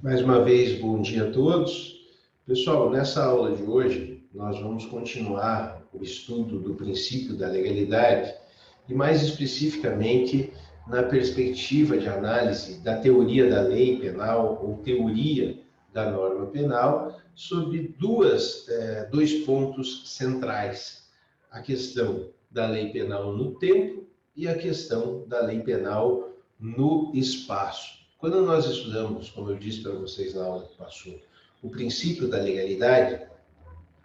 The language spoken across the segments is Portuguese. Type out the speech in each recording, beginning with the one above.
Mais uma vez, bom dia a todos. Pessoal, nessa aula de hoje, nós vamos continuar o estudo do princípio da legalidade e, mais especificamente, na perspectiva de análise da teoria da lei penal ou teoria da norma penal, sobre dois pontos centrais: a questão da lei penal no tempo e a questão da lei penal no espaço. Quando nós estudamos, como eu disse para vocês na aula que passou, o princípio da legalidade,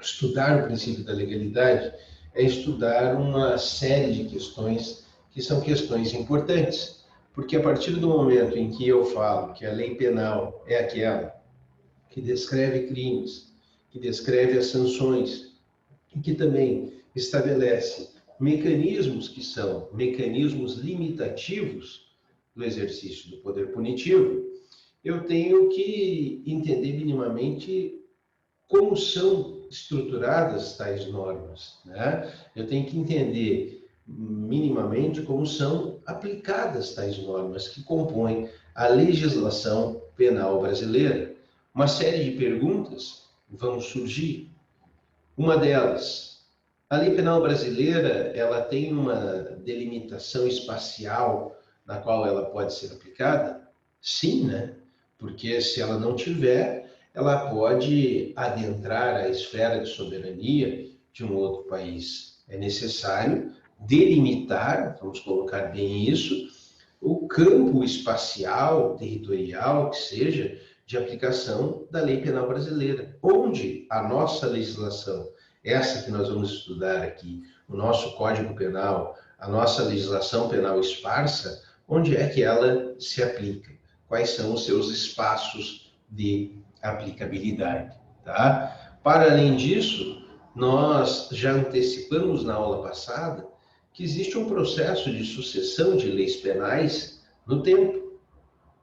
estudar o princípio da legalidade é estudar uma série de questões que são questões importantes, porque a partir do momento em que eu falo que a lei penal é aquela que descreve crimes, que descreve as sanções e que também estabelece mecanismos que são mecanismos limitativos do exercício do poder punitivo, eu tenho que entender minimamente como são estruturadas tais normas, né? Eu tenho que entender minimamente como são aplicadas tais normas que compõem a legislação penal brasileira. Uma série de perguntas vão surgir. Uma delas, a lei penal brasileira, ela tem uma delimitação espacial na qual ela pode ser aplicada? Sim, né? Porque se ela não tiver, ela pode adentrar a esfera de soberania de um outro país. É necessário delimitar, vamos colocar bem isso, o campo espacial, territorial, que seja, de aplicação da lei penal brasileira, onde a nossa legislação, essa que nós vamos estudar aqui, o nosso Código Penal, a nossa legislação penal esparsa, onde é que ela se aplica? Quais são os seus espaços de aplicabilidade, tá? Para além disso, nós já antecipamos na aula passada que existe um processo de sucessão de leis penais no tempo.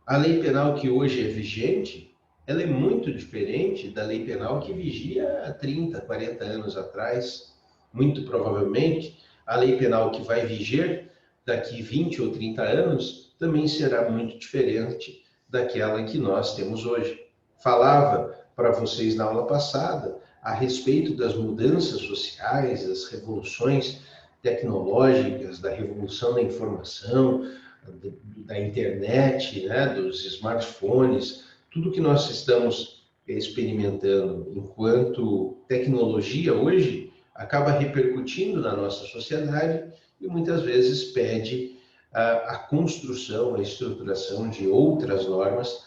A lei penal que hoje é vigente, ela é muito diferente da lei penal que vigia há 30, 40 anos atrás. Muito provavelmente, a lei penal que vai viger daqui 20 ou 30 anos também será muito diferente daquela que nós temos hoje. Falava para vocês na aula passada a respeito das mudanças sociais, das revoluções tecnológicas, da revolução da informação, da internet, né, dos smartphones, tudo que nós estamos experimentando enquanto tecnologia hoje acaba repercutindo na nossa sociedade e muitas vezes pede a construção, a estruturação de outras normas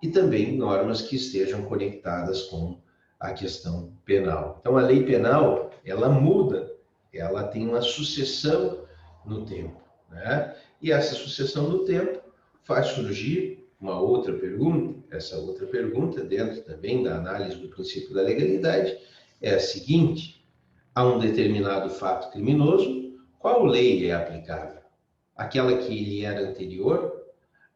e também normas que estejam conectadas com a questão penal. Então, a lei penal, ela muda, ela tem uma sucessão no tempo, né? E essa sucessão no tempo faz surgir uma outra pergunta. Essa outra pergunta, dentro também da análise do princípio da legalidade, é a seguinte: a um determinado fato criminoso, qual lei é aplicável? Aquela que lhe era anterior?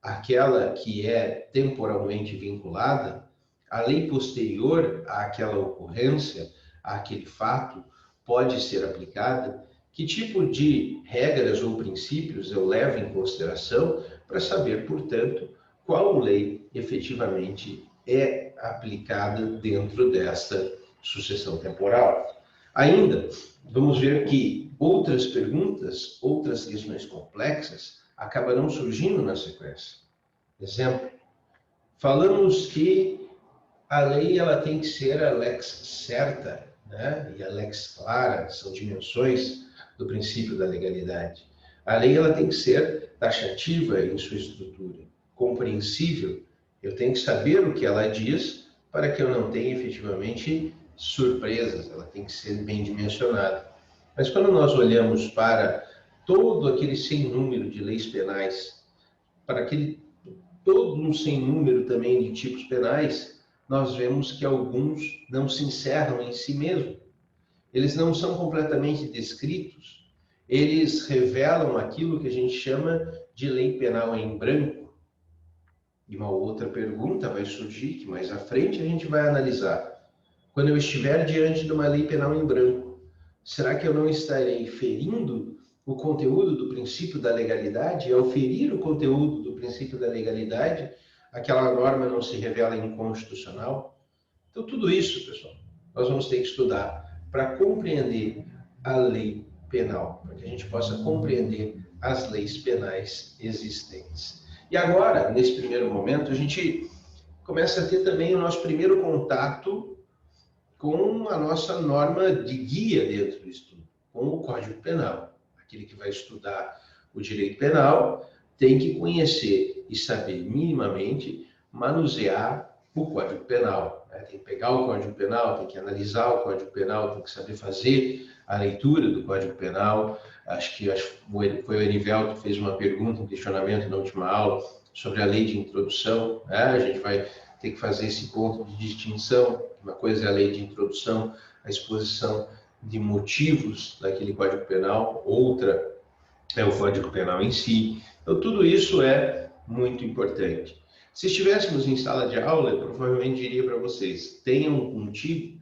Aquela que é temporalmente vinculada? A lei posterior àquela ocorrência, àquele fato, pode ser aplicada? Que tipo de regras ou princípios eu levo em consideração para saber, portanto, qual lei efetivamente é aplicada dentro desta sucessão temporal? Ainda, vamos ver que outras perguntas, outras questões complexas acabarão surgindo na sequência. Exemplo, falamos que a lei ela tem que ser a lex certa, né? E a lex clara, são dimensões do princípio da legalidade. A lei ela tem que ser taxativa em sua estrutura, compreensível. Eu tenho que saber o que ela diz para que eu não tenha efetivamente surpresas, ela tem que ser bem dimensionada. Mas quando nós olhamos para todo aquele sem número de leis penais, para aquele todo um sem número também de tipos penais, nós vemos que alguns não se encerram em si mesmo. Eles não são completamente descritos, eles revelam aquilo que a gente chama de lei penal em branco. E uma outra pergunta vai surgir, que mais à frente a gente vai analisar. Quando eu estiver diante de uma lei penal em branco, será que eu não estarei ferindo o conteúdo do princípio da legalidade? E ao ferir o conteúdo do princípio da legalidade, aquela norma não se revela inconstitucional. Então, tudo isso, pessoal, nós vamos ter que estudar para compreender a lei penal, para que a gente possa compreender as leis penais existentes. E agora, nesse primeiro momento, a gente começa a ter também o nosso primeiro contato com a nossa norma de guia dentro do estudo, com o Código Penal. Aquele que vai estudar o direito penal tem que conhecer e saber minimamente manusear o Código Penal. Tem que pegar o Código Penal, tem que analisar o Código Penal, tem que saber fazer a leitura do Código Penal. Acho que foi o Erivelto que fez uma pergunta, um questionamento na última aula sobre a lei de introdução. A gente vai ter que fazer esse ponto de distinção. Uma coisa é a lei de introdução, a exposição de motivos daquele Código Penal, outra é o Código Penal em si. Então, tudo isso é muito importante. Se estivéssemos em sala de aula, eu provavelmente diria para vocês, tenham contigo,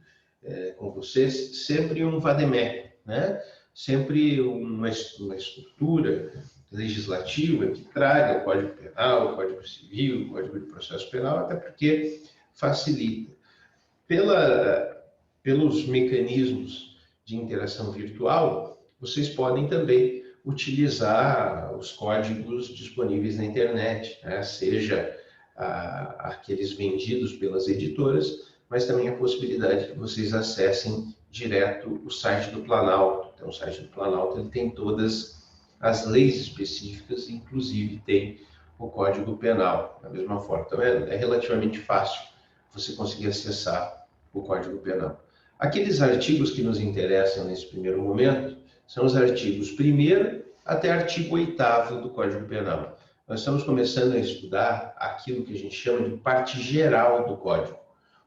com vocês, sempre um vademecum, né? Sempre uma estrutura legislativa que traga o Código Penal, o Código Civil, o Código de Processo Penal, até porque facilita. Pelos mecanismos de interação virtual, vocês podem também utilizar os códigos disponíveis na internet, né? Seja aqueles vendidos pelas editoras, mas também a possibilidade que vocês acessem direto o site do Planalto. Então, o site do Planalto ele tem todas as leis específicas, inclusive tem o Código Penal, da mesma forma. Então, é relativamente fácil você conseguir acessar o Código Penal. Aqueles artigos que nos interessam nesse primeiro momento são os artigos 1º até artigo 8º do Código Penal. Nós estamos começando a estudar aquilo que a gente chama de parte geral do Código.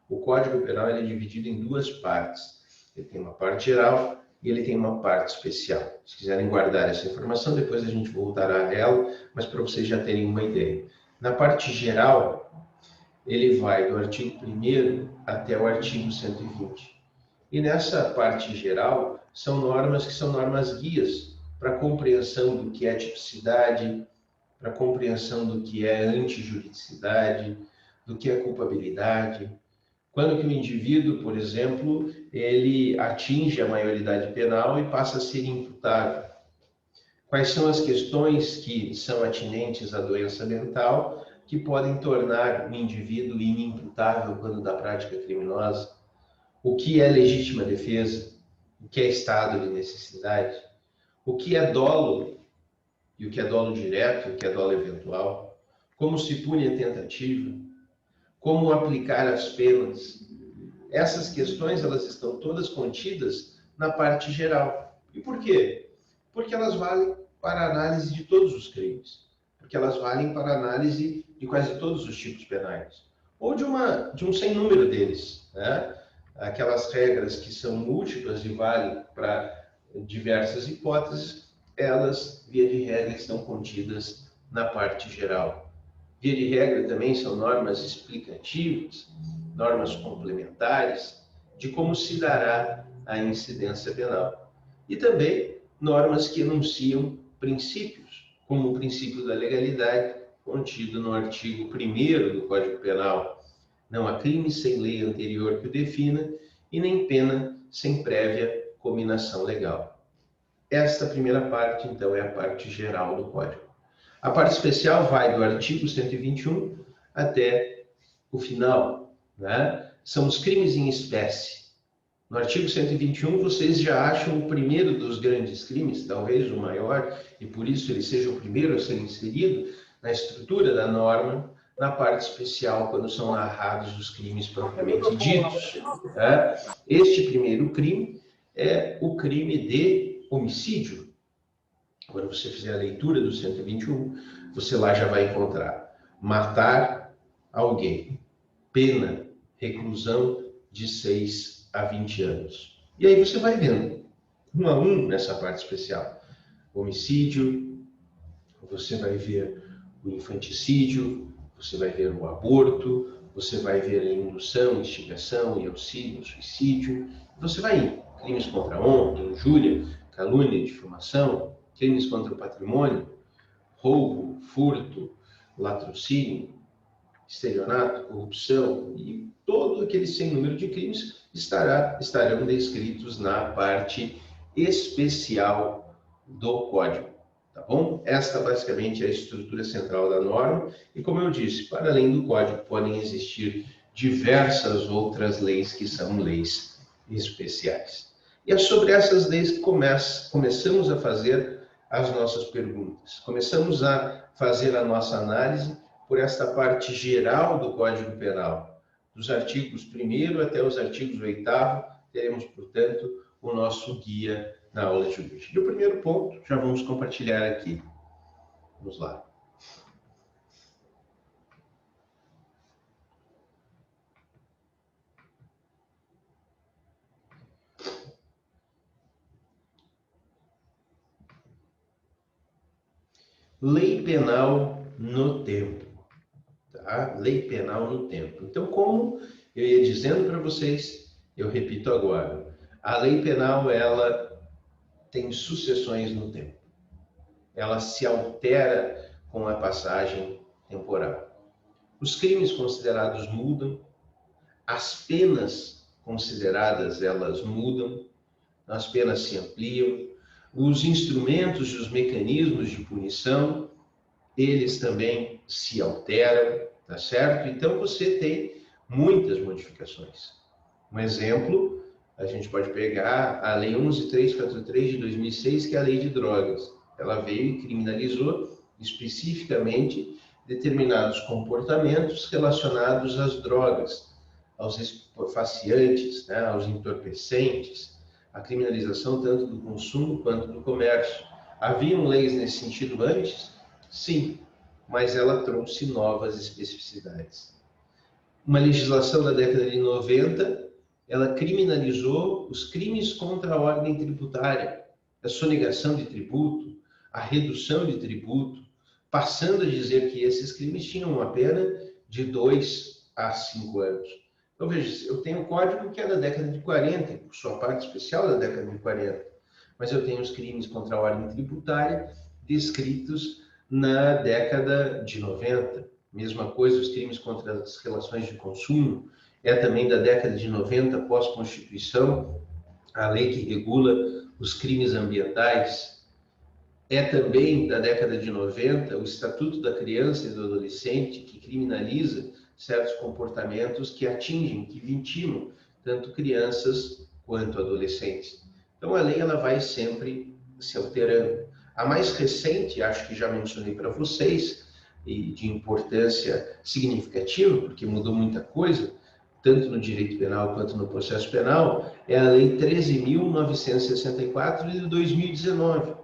O Código Penal ele é dividido em duas partes. Ele tem uma parte geral e ele tem uma parte especial. Se quiserem guardar essa informação, depois a gente voltará a ela, mas para vocês já terem uma ideia. Na parte geral, ele vai do artigo 1º até o artigo 120. E nessa parte geral, são normas que são normas guias para a compreensão do que é tipicidade, para a compreensão do que é antijuridicidade, do que é culpabilidade. Quando que o indivíduo, por exemplo, ele atinge a maioridade penal e passa a ser imputável. Quais são as questões que são atinentes à doença mental que podem tornar o indivíduo inimputável quando da prática criminosa? O que é legítima defesa? O que é estado de necessidade? O que é dolo? E o que é dolo direto? E o que é dolo eventual? Como se pune a tentativa? Como aplicar as penas? Essas questões, elas estão todas contidas na parte geral. E por quê? Porque elas valem para a análise de todos os crimes. Porque elas valem para a análise de quase todos os tipos penais. Ou de um sem número deles, né? Aquelas regras que são múltiplas e valem para diversas hipóteses, elas, via de regra, estão contidas na parte geral. Via de regra também são normas explicativas, normas complementares, de como se dará a incidência penal. E também normas que enunciam princípios, como o princípio da legalidade, contido no artigo 1º do Código Penal. Não há crime sem lei anterior que o defina e nem pena sem prévia cominação legal. Esta primeira parte, então, é a parte geral do Código. A parte especial vai do artigo 121 até o final, né? São os crimes em espécie. No artigo 121, vocês já acham o primeiro dos grandes crimes, talvez o maior, e por isso ele seja o primeiro a ser inserido na estrutura da norma, na parte especial, quando são narrados os crimes propriamente ditos. Né? Este primeiro crime é o crime de homicídio. Quando você fizer a leitura do 121, você lá já vai encontrar matar alguém, pena, reclusão de 6 a 20 anos. E aí você vai vendo, um a um, nessa parte especial. Homicídio, você vai ver o infanticídio, você vai ver o aborto, você vai ver a indução, instigação e auxílio, suicídio. Você vai indo. Crimes contra a honra, injúria, calúnia, difamação, crimes contra o patrimônio, roubo, furto, latrocínio, estelionato, corrupção e todo aquele sem número de crimes estarão descritos na parte especial do código, tá bom? Esta basicamente é a estrutura central da norma e, como eu disse, para além do código podem existir diversas outras leis que são leis especiais. E é sobre essas leis que começamos a fazer as nossas perguntas. Começamos a fazer a nossa análise por esta parte geral do Código Penal, dos artigos 1º até os artigos 8º, teremos, portanto, o nosso guia na aula de hoje. E o primeiro ponto já vamos compartilhar aqui. Vamos lá. Lei penal no tempo. Tá? Lei penal no tempo. Então, como eu ia dizendo para vocês, eu repito agora. A lei penal, ela tem sucessões no tempo. Ela se altera com a passagem temporal. Os crimes considerados mudam, as penas consideradas, elas mudam, as penas se ampliam, os instrumentos e os mecanismos de punição, eles também se alteram, tá certo? Então, você tem muitas modificações. Um exemplo, a gente pode pegar a Lei 11.343 de 2006, que é a Lei de Drogas. Ela veio e criminalizou especificamente determinados comportamentos relacionados às drogas, aos estupefacientes, né, aos entorpecentes, a criminalização tanto do consumo quanto do comércio. Haviam leis nesse sentido antes? Sim, mas ela trouxe novas especificidades. Uma legislação da década de 90, ela criminalizou os crimes contra a ordem tributária, a sonegação de tributo, a redução de tributo, passando a dizer que esses crimes tinham uma pena de 2 a 5 anos. Então, veja, eu tenho um código que é da década de 40, por sua parte especial da década de 40, mas eu tenho os crimes contra a ordem tributária descritos na década de 90. Mesma coisa, os crimes contra as relações de consumo, é também da década de 90, pós-Constituição, a lei que regula os crimes ambientais. É também da década de 90 o Estatuto da Criança e do Adolescente, que criminaliza certos comportamentos que atingem, que vitimam tanto crianças quanto adolescentes. Então, a lei ela vai sempre se alterando. A mais recente, acho que já mencionei para vocês, e de importância significativa, porque mudou muita coisa, tanto no direito penal quanto no processo penal, é a Lei 13.964 de 2019.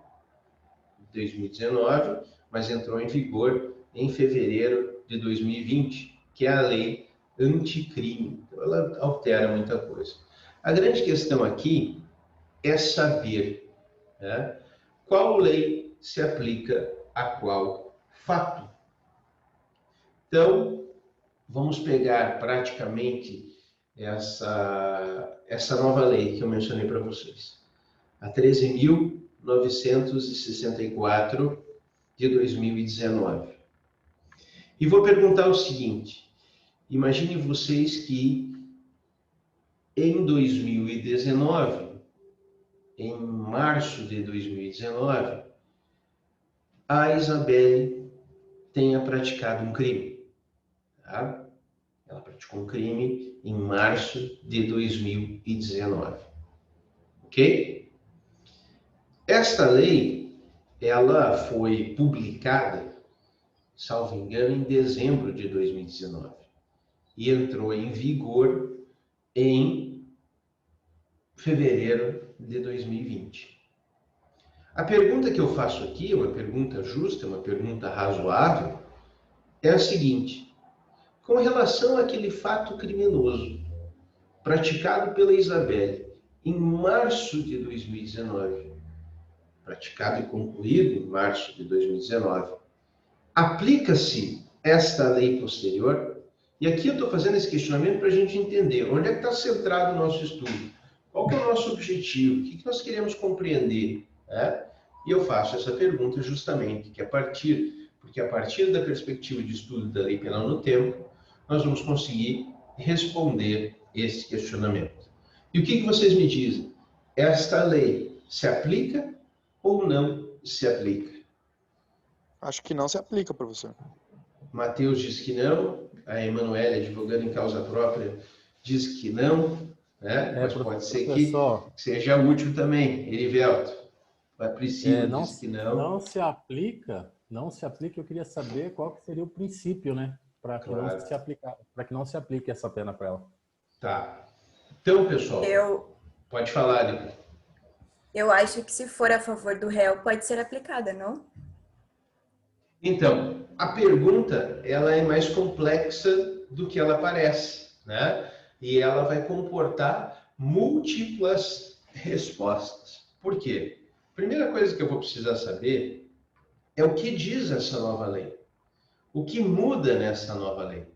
2019, mas entrou em vigor em fevereiro de 2020, que é a Lei Anticrime. Então, ela altera muita coisa. A grande questão aqui é saber, né, qual lei se aplica a qual fato. Então, vamos pegar praticamente essa nova lei que eu mencionei para vocês. A 13.964 de 2019. E vou perguntar o seguinte, imagine vocês que em 2019, em março de 2019, a Isabelle tenha praticado um crime. Tá? Ela praticou um crime em março de 2019. Ok? Esta lei, ela foi publicada, salvo engano, em dezembro de 2019 e entrou em vigor em fevereiro de 2020. A pergunta que eu faço aqui, uma pergunta justa, uma pergunta razoável, é a seguinte: com relação àquele fato criminoso praticado pela Isabelle em março de 2019, praticado e concluído em março de 2019, aplica-se esta lei posterior? E aqui eu estou fazendo esse questionamento para a gente entender onde é que está centrado o nosso estudo, qual que é o nosso objetivo, o que nós queremos compreender, né? E eu faço essa pergunta justamente, porque a partir da perspectiva de estudo da lei penal no tempo, nós vamos conseguir responder esse questionamento. E o que vocês me dizem? Esta lei se aplica ou não se aplica? Acho que não se aplica, professor. Mateus diz que não, a Emanuele, advogando em causa própria, diz que não, né? Mas pode ser que seja útil também. Erivelto, a Priscila diz que não. Não se aplica, eu queria saber qual que seria o princípio, né? Para que não se aplicar, para que não se aplique essa pena para ela. Tá. Então, pessoal, pode falar, Nico. Eu acho que se for a favor do réu, pode ser aplicada, não? Então, a pergunta ela é mais complexa do que ela parece, né? E ela vai comportar múltiplas respostas. Por quê? Primeira coisa que eu vou precisar saber é o que diz essa nova lei. O que muda nessa nova lei?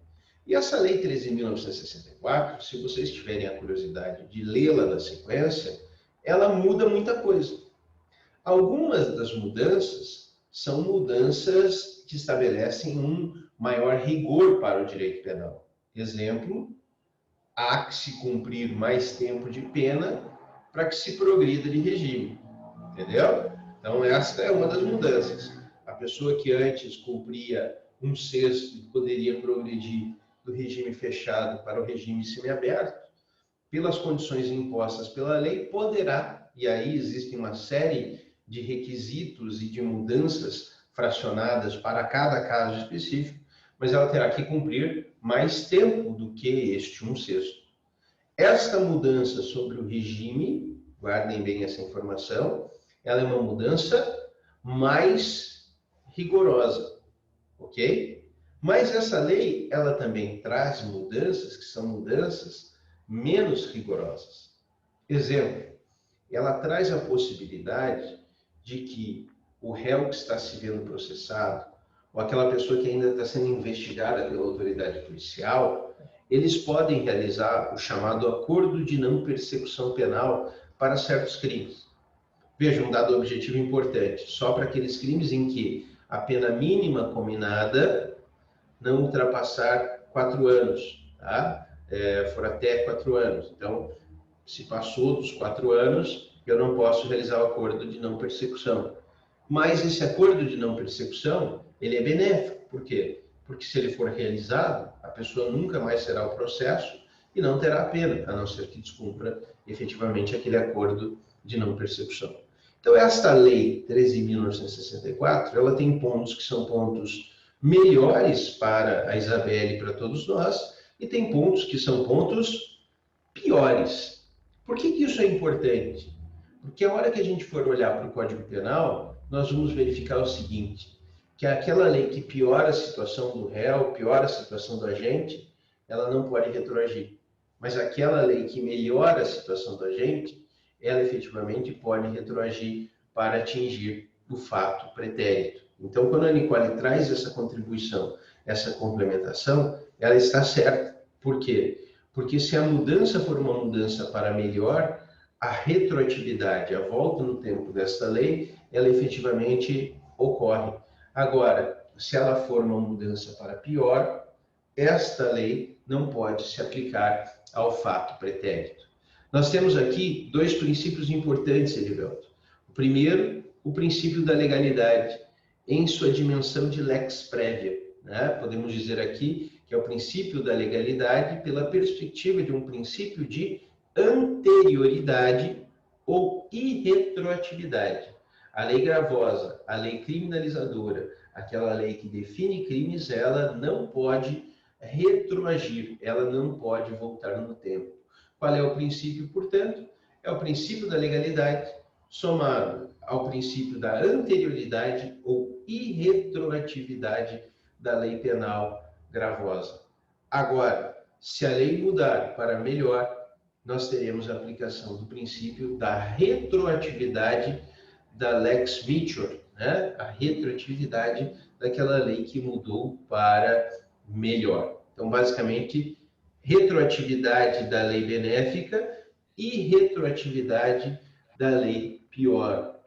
E essa lei 13.964, se vocês tiverem a curiosidade de lê-la na sequência, ela muda muita coisa. Algumas das mudanças são mudanças que estabelecem um maior rigor para o direito penal. Exemplo, há que se cumprir mais tempo de pena para que se progrida de regime. Entendeu? Então, esta é uma das mudanças. A pessoa que antes cumpria 1/6 poderia progredir do regime fechado para o regime semiaberto, pelas condições impostas pela lei, poderá, e aí existem uma série de requisitos e de mudanças fracionadas para cada caso específico, mas ela terá que cumprir mais tempo do que este 1/6. Esta mudança sobre o regime, guardem bem essa informação, ela é uma mudança mais rigorosa, ok? Mas essa lei, ela também traz mudanças que são mudanças menos rigorosas. Exemplo, ela traz a possibilidade de que o réu que está se vendo processado, ou aquela pessoa que ainda está sendo investigada pela autoridade policial, eles podem realizar o chamado acordo de não persecução penal para certos crimes. Veja, um dado objetivo importante, só para aqueles crimes em que a pena mínima combinada não ultrapassar 4 anos, tá? For até 4 anos. Então, se passou dos 4 anos, eu não posso realizar o acordo de não persecução. Mas esse acordo de não persecução, ele é benéfico. Por quê? Porque se ele for realizado, a pessoa nunca mais será o processo e não terá a pena, a não ser que descumpra efetivamente aquele acordo de não persecução. Então, esta lei 13.964, ela tem pontos que são pontos melhores para a Isabelle e para todos nós, e tem pontos que são pontos piores. Por que isso é importante? Porque a hora que a gente for olhar para o Código Penal, nós vamos verificar o seguinte, que aquela lei que piora a situação do réu, piora a situação do agente, ela não pode retroagir. Mas aquela lei que melhora a situação do agente, ela efetivamente pode retroagir para atingir o fato pretérito. Então, quando a Nicole traz essa contribuição, essa complementação, ela está certa. Por quê? Porque se a mudança for uma mudança para melhor, a retroatividade, a volta no tempo desta lei, ela efetivamente ocorre. Agora, se ela for uma mudança para pior, esta lei não pode se aplicar ao fato pretérito. Nós temos aqui dois princípios importantes, Erivelto. O primeiro, o princípio da legalidade, em sua dimensão de lex prévia, né? Podemos dizer aqui que é o princípio da legalidade pela perspectiva de um princípio de anterioridade ou irretroatividade. A lei gravosa, a lei criminalizadora, aquela lei que define crimes, ela não pode retroagir, ela não pode voltar no tempo. Qual é o princípio, portanto? É o princípio da legalidade somado ao princípio da anterioridade ou irretroatividade da lei penal gravosa. Agora, se a lei mudar para melhor, nós teremos a aplicação do princípio da retroatividade da lex Vitior, né? A retroatividade daquela lei que mudou para melhor. Então, basicamente, retroatividade da lei benéfica e retroatividade da lei pior.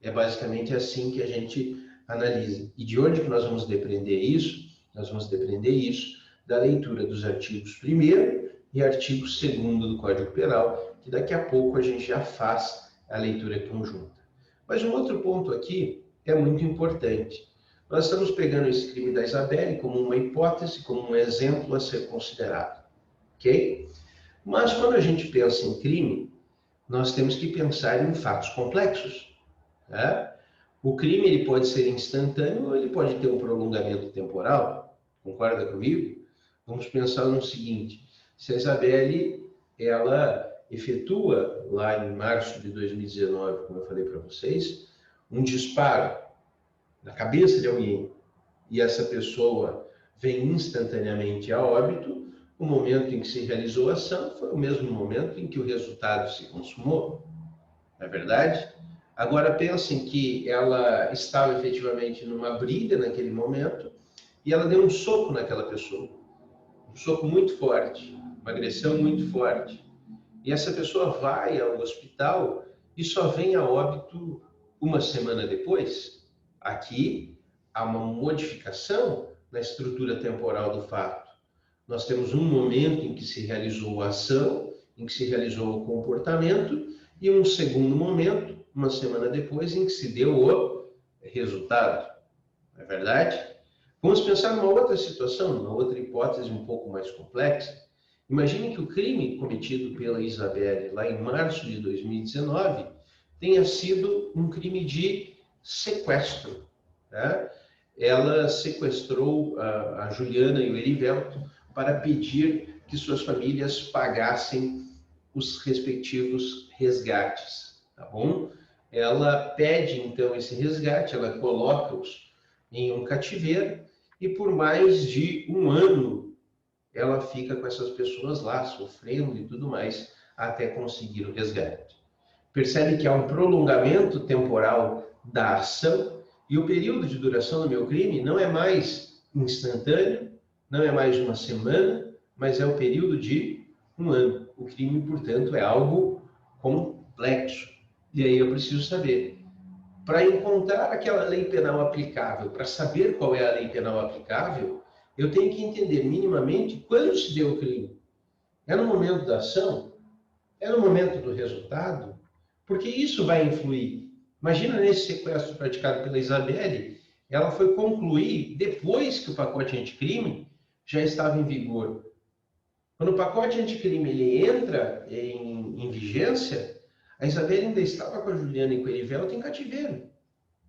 É basicamente assim que a gente analisa. E de onde que nós vamos depreender isso? Nós vamos depreender isso da leitura dos artigos 1º e artigo 2º do Código Penal, que daqui a pouco a gente já faz a leitura conjunta. Mas um outro ponto aqui é muito importante. Nós estamos pegando esse crime da Isabelle como uma hipótese, como um exemplo a ser considerado, ok? Mas quando a gente pensa em crime, nós temos que pensar em fatos complexos, né? O crime ele pode ser instantâneo ou ele pode ter um prolongamento temporal. Concorda comigo? Vamos pensar no seguinte: se a Isabelle ela efetua lá em março de 2019, como eu falei para vocês, um disparo na cabeça de alguém e essa pessoa vem instantaneamente a óbito, o momento em que se realizou a ação foi o mesmo momento em que o resultado se consumou. Não é verdade? Agora pensem que ela estava efetivamente numa briga naquele momento e ela deu um soco naquela pessoa. Um soco muito forte, uma agressão muito forte. E essa pessoa vai ao hospital e só vem a óbito uma semana depois. Aqui há uma modificação na estrutura temporal do fato. Nós temos um momento em que se realizou a ação, em que se realizou o comportamento, e um segundo momento, uma semana depois, em que se deu o resultado. Não é verdade? Vamos pensar numa outra situação, numa outra hipótese um pouco mais complexa. Imagine que o crime cometido pela Isabelle lá em março de 2019 tenha sido um crime de sequestro. Né? Ela sequestrou a Juliana e o Erivelto para pedir que suas famílias pagassem os respectivos resgates, tá bom? Ela pede, então, esse resgate, ela coloca-os em um cativeiro e por mais de um ano ela fica com essas pessoas lá, sofrendo e tudo mais, até conseguir o resgate. Percebe que há um prolongamento temporal da ação e o período de duração do meu crime não é mais instantâneo, não é mais uma semana, mas é o período de um ano. O crime, portanto, é algo complexo. E aí eu preciso saber, para encontrar aquela lei penal aplicável, para saber qual é a lei penal aplicável, eu tenho que entender minimamente quando se deu o crime. É no momento da ação? É no momento do resultado? Porque isso vai influir. Imagina nesse sequestro praticado pela Isabelle, ela foi concluir depois que o pacote anticrime já estava em vigor. Quando o pacote anticrime ele entra em vigência, a Isabelle ainda estava com a Juliana e com o Erivelto em cativeiro.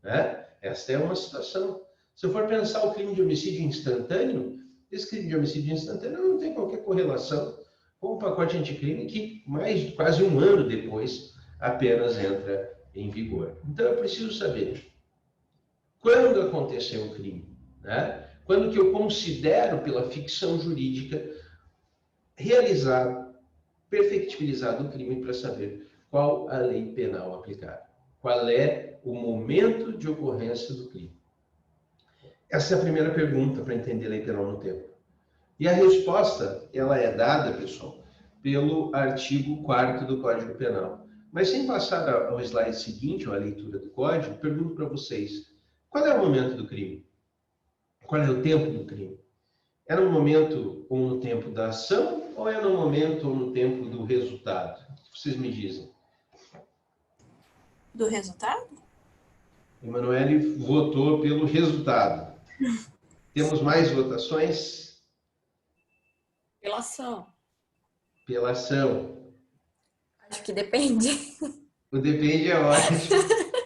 Né? Esta é uma situação. Se eu for pensar o crime de homicídio instantâneo, esse crime de homicídio instantâneo não tem qualquer correlação com o pacote anticrime que mais quase um ano depois apenas entra em vigor. Então eu preciso saber quando aconteceu o crime, né? Quando que eu considero pela ficção jurídica realizado, perfectibilizado o crime para saber qual a lei penal aplicada, qual é o momento de ocorrência do crime. Essa é a primeira pergunta para entender a lei penal no tempo. E a resposta, ela é dada, pessoal, pelo artigo 4º do Código Penal. Mas sem passar ao slide seguinte, ou à leitura do Código, pergunto para vocês, qual é o momento do crime? Qual é o tempo do crime? É no momento ou no tempo da ação, ou é no momento ou no tempo do resultado? O que vocês me dizem? Do resultado? Emanuele votou pelo resultado. Temos mais votações? Pela ação. Pela ação. Acho que depende. O depende é ótimo,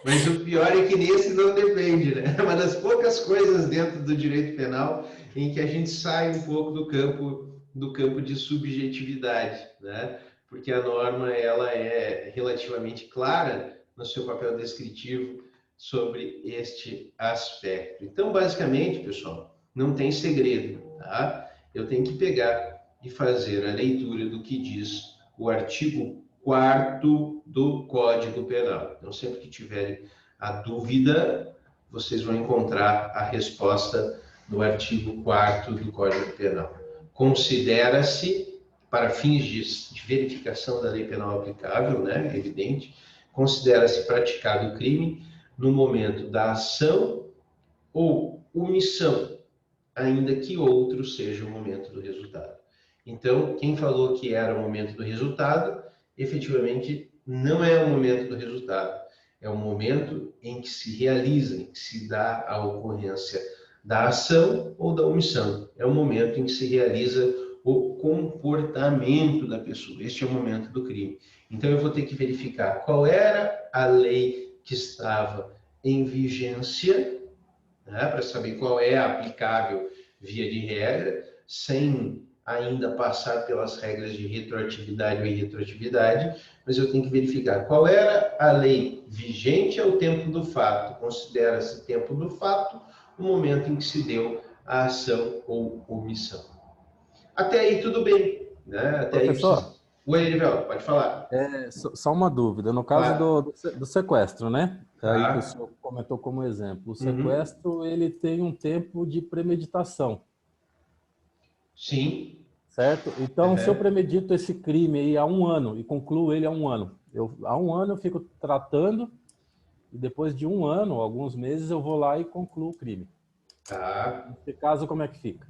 mas o pior é que nesse não depende, né? É uma das poucas coisas dentro do direito penal em que a gente sai um pouco do campo de subjetividade, né? Porque a norma ela é relativamente clara no seu papel descritivo sobre este aspecto. Então, basicamente, pessoal, não tem segredo, tá? Eu tenho que pegar e fazer a leitura do que diz o artigo 4º do Código Penal. Então, sempre que tiverem a dúvida, vocês vão encontrar a resposta no artigo 4º do Código Penal. Considera-se, para fins de verificação da lei penal aplicável, né, evidente, considera-se praticado o crime no momento da ação ou omissão ainda que outro seja o momento do resultado. Então, quem falou que era o momento do resultado, efetivamente não é o momento do resultado. É o momento em que se realiza, em que se dá a ocorrência da ação ou da omissão. É o momento em que se realiza o comportamento da pessoa. Este é o momento do crime. Então, eu vou ter que verificar qual era a lei que estava em vigência, né, para saber qual é a aplicável via de regra, sem ainda passar pelas regras de retroatividade ou irretroatividade, mas eu tenho que verificar qual era a lei vigente ao tempo do fato. Considera-se tempo do fato o momento em que se deu a ação ou omissão. Até aí tudo bem, né? Até Professor? aí você... Oi, Erivelto, pode falar. Só uma dúvida. No caso do sequestro, né? Aí que o senhor comentou como exemplo. O sequestro, ele tem um tempo de premeditação. Sim. Certo? Então, se eu premedito esse crime aí há 1 ano e concluo ele há 1 ano, há 1 ano eu fico tratando e depois de 1 ano, alguns meses, eu vou lá e concluo o crime. Tá. Nesse caso, como é que fica?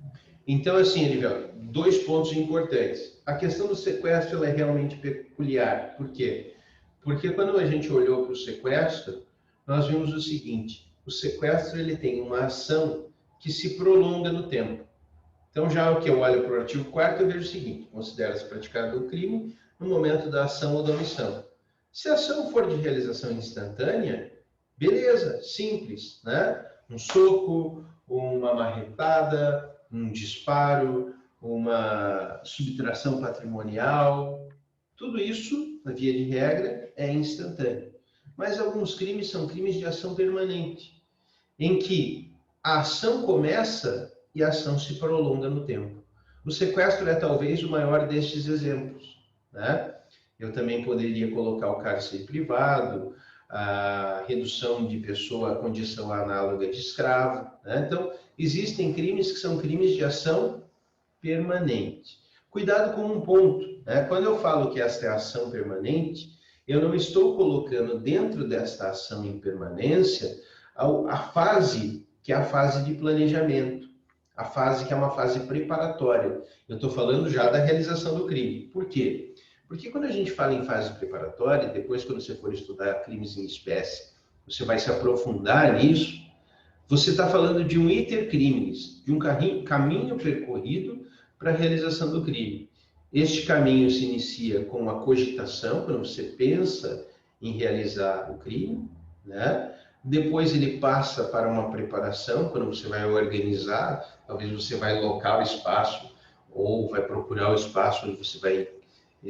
Então, assim, Erivelto, 2 pontos importantes. A questão do sequestro ela é realmente peculiar. Por quê? Porque quando a gente olhou para o sequestro, nós vimos o seguinte: o sequestro ele tem uma ação que se prolonga no tempo. Então, já o que eu olho para o artigo 4º, eu vejo o seguinte: considera-se praticado o crime no momento da ação ou da omissão. Se a ação for de realização instantânea, beleza, simples, né? Um soco, uma marretada, um disparo, uma subtração patrimonial, tudo isso, na via de regra, é instantâneo. Mas alguns crimes são crimes de ação permanente, em que a ação começa e a ação se prolonga no tempo. O sequestro é talvez o maior destes exemplos, né? Eu também poderia colocar o cárcere privado, a redução de pessoa à condição análoga de escravo, né? Então, existem crimes que são crimes de ação permanente. Cuidado com um ponto, né? Quando eu falo que esta é ação permanente, eu não estou colocando dentro desta ação em permanência a fase que é a fase de planejamento, a fase que é uma fase preparatória. Eu estou falando já da realização do crime. Por quê? Porque quando a gente fala em fase preparatória, depois quando você for estudar crimes em espécie, você vai se aprofundar nisso, você está falando de um iter criminis, de um caminho percorrido para a realização do crime. Este caminho se inicia com a cogitação, quando você pensa em realizar o crime, né? Depois ele passa para uma preparação, quando você vai organizar, talvez você vai locar o espaço ou vai procurar o espaço onde você vai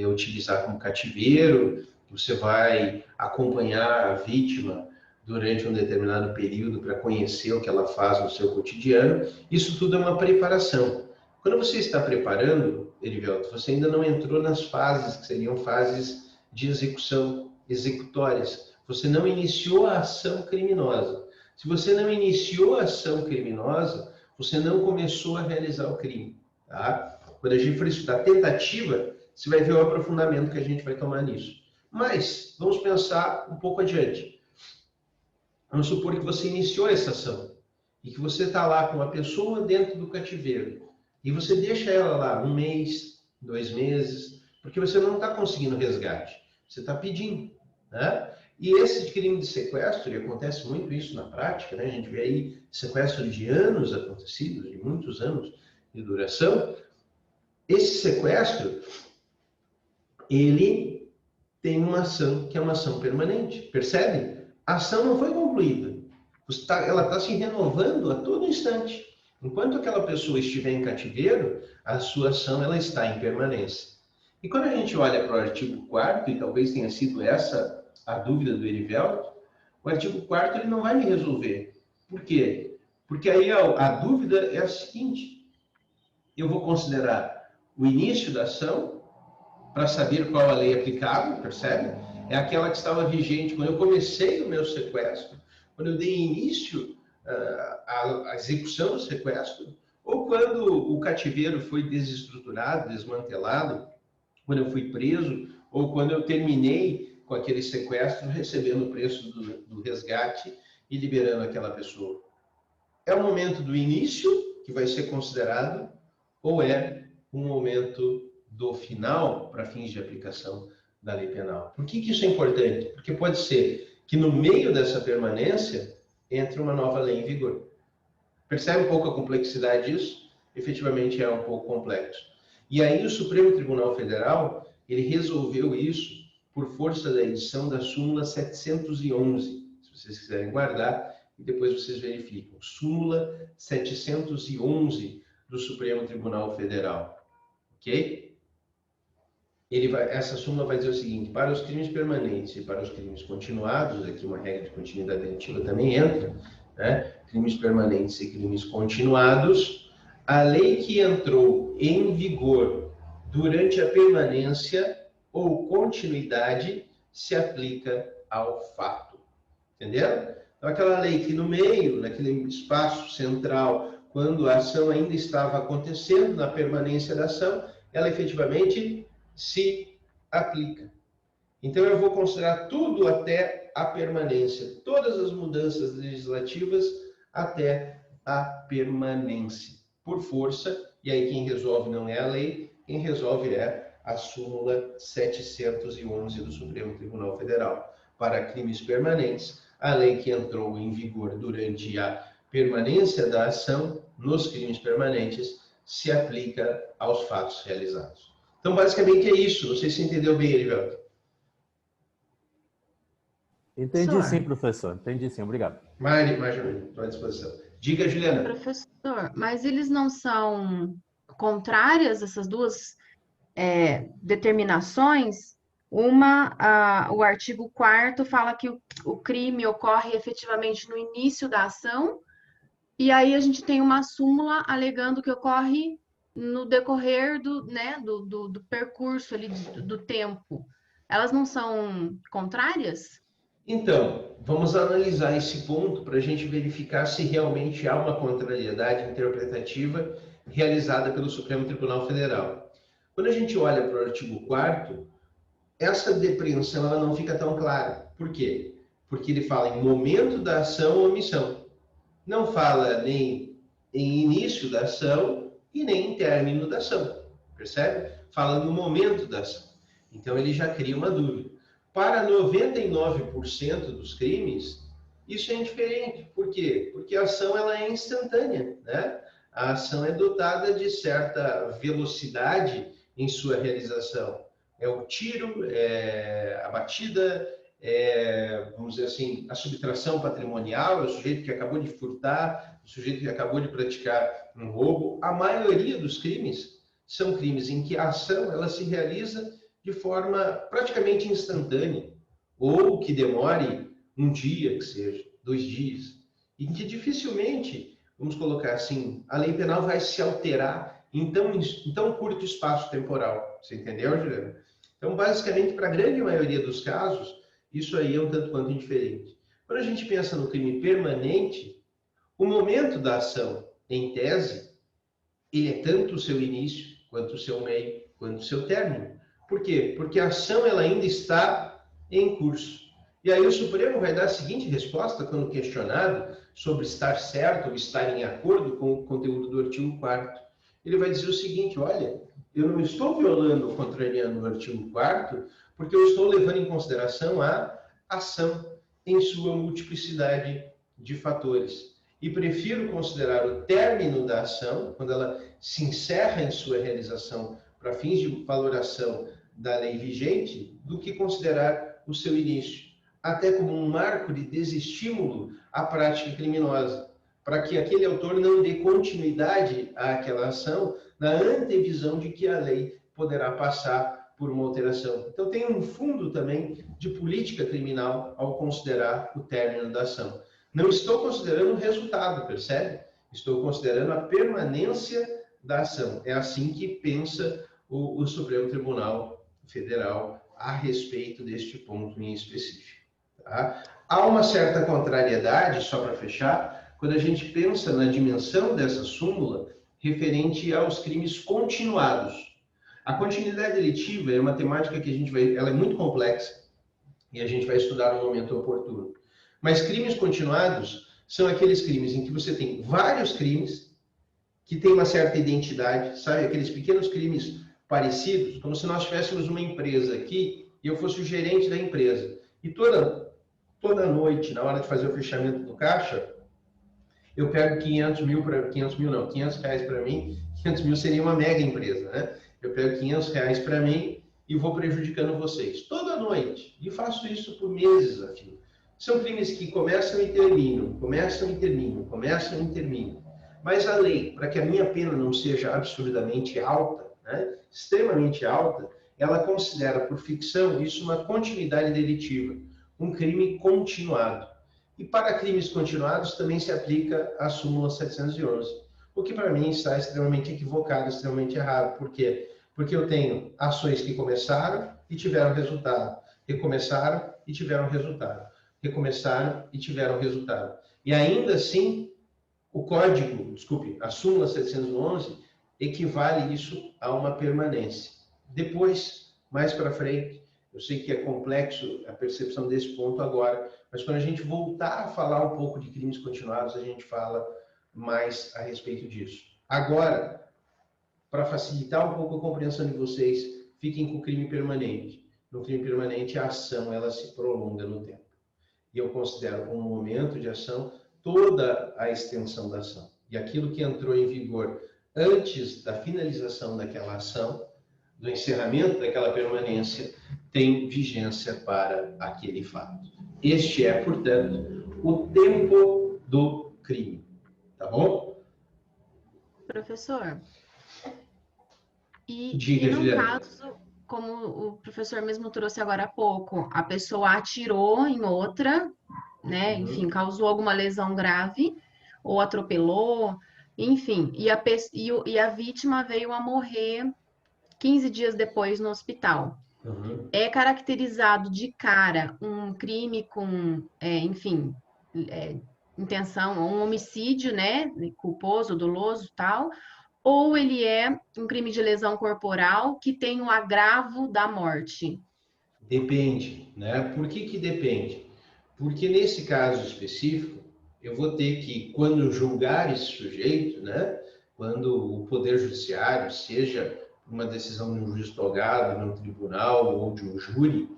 utilizar como cativeiro, você vai acompanhar a vítima durante um determinado período para conhecer o que ela faz no seu cotidiano. Isso tudo é uma preparação. Quando você está preparando, Erivelto, você ainda não entrou nas fases que seriam fases de execução, executórias. Você não iniciou a ação criminosa. Se você não iniciou a ação criminosa, você não começou a realizar o crime. Tá? Quando a gente for estudar tentativa, você vai ver o aprofundamento que a gente vai tomar nisso. Mas, vamos pensar um pouco adiante. Vamos supor que você iniciou essa ação e que você está lá com uma pessoa dentro do cativeiro e você deixa ela lá 1 mês, 2 meses, porque você não está conseguindo resgate. Você está pedindo, né? E esse crime de sequestro, e acontece muito isso na prática, né? A gente vê aí sequestro de anos acontecidos, de muitos anos de duração. Esse sequestro, ele tem uma ação que é uma ação permanente, percebe? A ação não foi concluída, ela está se renovando a todo instante. Enquanto aquela pessoa estiver em cativeiro, a sua ação ela está em permanência. E quando a gente olha para o artigo 4º, e talvez tenha sido essa a dúvida do Erivelto, o artigo 4º ele não vai me resolver. Por quê? Porque aí a dúvida é a seguinte: eu vou considerar o início da ação para saber qual a lei aplicável, percebe? É aquela que estava vigente quando eu comecei o meu sequestro, quando eu dei início à execução do sequestro, ou quando o cativeiro foi desestruturado, desmantelado, quando eu fui preso, ou quando eu terminei com aquele sequestro, recebendo o preço do resgate e liberando aquela pessoa. É o momento do início que vai ser considerado ou é um momento do final para fins de aplicação da lei penal. Por que isso é importante? Porque pode ser que no meio dessa permanência entre uma nova lei em vigor. Percebe um pouco a complexidade disso? Efetivamente é um pouco complexo. E aí o Supremo Tribunal Federal, ele resolveu isso por força da edição da súmula 711. Se vocês quiserem guardar, e depois vocês verificam. Súmula 711 do Supremo Tribunal Federal. Ok? Essa súmula vai dizer o seguinte: para os crimes permanentes e para os crimes continuados, aqui uma regra de continuidade ativa também entra, né? Crimes permanentes e crimes continuados, a lei que entrou em vigor durante a permanência ou continuidade se aplica ao fato. Entenderam? Então, aquela lei que no meio, naquele espaço central, quando a ação ainda estava acontecendo, na permanência da ação, ela efetivamente se aplica. Então, eu vou considerar tudo até a permanência, todas as mudanças legislativas até a permanência, por força, e aí quem resolve não é a lei, quem resolve é a súmula 711 do Supremo Tribunal Federal. Para crimes permanentes, a lei que entrou em vigor durante a permanência da ação, nos crimes permanentes, se aplica aos fatos realizados. Então, basicamente é isso. Não sei se entendeu bem, Erivelto. Entendi sim, professor. Entendi sim. Obrigado. Mari, estou à disposição. Diga, Juliana. Professor, mas eles não são contrárias, essas duas determinações? O artigo 4º fala que o crime ocorre efetivamente no início da ação, e aí a gente tem uma súmula alegando que ocorre no decorrer do percurso ali, do tempo. Elas não são contrárias? Então, vamos analisar esse ponto para a gente verificar se realmente há uma contrariedade interpretativa realizada pelo Supremo Tribunal Federal. Quando a gente olha para o artigo 4º, essa depreensão ela não fica tão clara. Por quê? Porque ele fala em momento da ação ou omissão. Não fala nem em início da ação e nem em término da ação. Percebe? Fala no momento da ação. Então, ele já cria uma dúvida. Para 99% dos crimes, isso é indiferente. Por quê? Porque a ação ela é instantânea, né? A ação é dotada de certa velocidade em sua realização. É o tiro, é a batida, vamos dizer assim, a subtração patrimonial, é o sujeito que acabou de furtar, o sujeito que acabou de praticar um roubo. A maioria dos crimes são crimes em que a ação ela se realiza de forma praticamente instantânea, ou que demore um dia, que seja, 2 dias, e que dificilmente, vamos colocar assim, a lei penal vai se alterar em tão curto espaço temporal. Você entendeu, Juliana? Então, basicamente, para a grande maioria dos casos, isso aí é um tanto quanto indiferente. Quando a gente pensa no crime permanente, o momento da ação, em tese, ele é tanto o seu início, quanto o seu meio, quanto o seu término. Por quê? Porque a ação ela ainda está em curso. E aí o Supremo vai dar a seguinte resposta quando questionado sobre estar certo ou estar em acordo com o conteúdo do artigo 4º. Ele vai dizer o seguinte: olha, eu não estou violando ou contrariando o artigo 4º porque eu estou levando em consideração a ação em sua multiplicidade de fatores. E prefiro considerar o término da ação, quando ela se encerra em sua realização para fins de valoração da lei vigente, do que considerar o seu início, até como um marco de desestímulo à prática criminosa, para que aquele autor não dê continuidade àquela ação na antevisão de que a lei poderá passar por uma alteração. Então tem um fundo também de política criminal ao considerar o término da ação. Não estou considerando o resultado, percebe? Estou considerando a permanência da ação. É assim que pensa o Supremo Tribunal Federal a respeito deste ponto em específico. Tá? Há uma certa contrariedade, só para fechar, quando a gente pensa na dimensão dessa súmula referente aos crimes continuados. A continuidade delitiva é uma temática que ela é muito complexa e a gente vai estudar no momento oportuno. Mas crimes continuados são aqueles crimes em que você tem vários crimes que tem uma certa identidade, sabe? Aqueles pequenos crimes parecidos, como se nós tivéssemos uma empresa aqui e eu fosse o gerente da empresa. E toda noite, na hora de fazer o fechamento do caixa, eu pego 500 reais para mim. 500 mil seria uma mega empresa, né? Eu pego 500 reais para mim e vou prejudicando vocês toda noite. E faço isso por meses a fio. São crimes que começam e terminam, começam e terminam, começam e terminam. Mas a lei, para que a minha pena não seja absurdamente alta, né, extremamente alta, ela considera por ficção isso uma continuidade delitiva, um crime continuado. E para crimes continuados também se aplica a súmula 711, o que para mim está extremamente equivocado, extremamente errado. Por quê? Porque eu tenho ações que começaram e tiveram resultado, recomeçaram e tiveram resultado, recomeçaram e tiveram resultado. E ainda assim, a súmula 711 equivale isso a uma permanência. Depois, mais para frente, eu sei que é complexo a percepção desse ponto agora, mas quando a gente voltar a falar um pouco de crimes continuados, a gente fala mais a respeito disso. Agora, para facilitar um pouco a compreensão de vocês, fiquem com o crime permanente. No crime permanente, a ação ela se prolonga no tempo. E eu considero como momento de ação toda a extensão da ação. E aquilo que entrou em vigor antes da finalização daquela ação, do encerramento daquela permanência, tem vigência para aquele fato. Este é, portanto, o tempo do crime. Tá bom? Professor, Diga, no Juliana. caso, como o professor mesmo trouxe agora há pouco, a pessoa atirou em outra, né? Enfim, causou alguma lesão grave, ou atropelou, enfim, e a vítima veio a morrer 15 dias depois no hospital. É caracterizado de cara um crime com, intenção, um homicídio, né? Culposo, doloso, tal, ou ele é um crime de lesão corporal que tem o agravo da morte? Depende, né? Por que depende? Porque nesse caso específico, eu vou ter que, quando julgar esse sujeito, né? Quando o Poder Judiciário, seja uma decisão de um juiz togado, de um tribunal ou de um júri,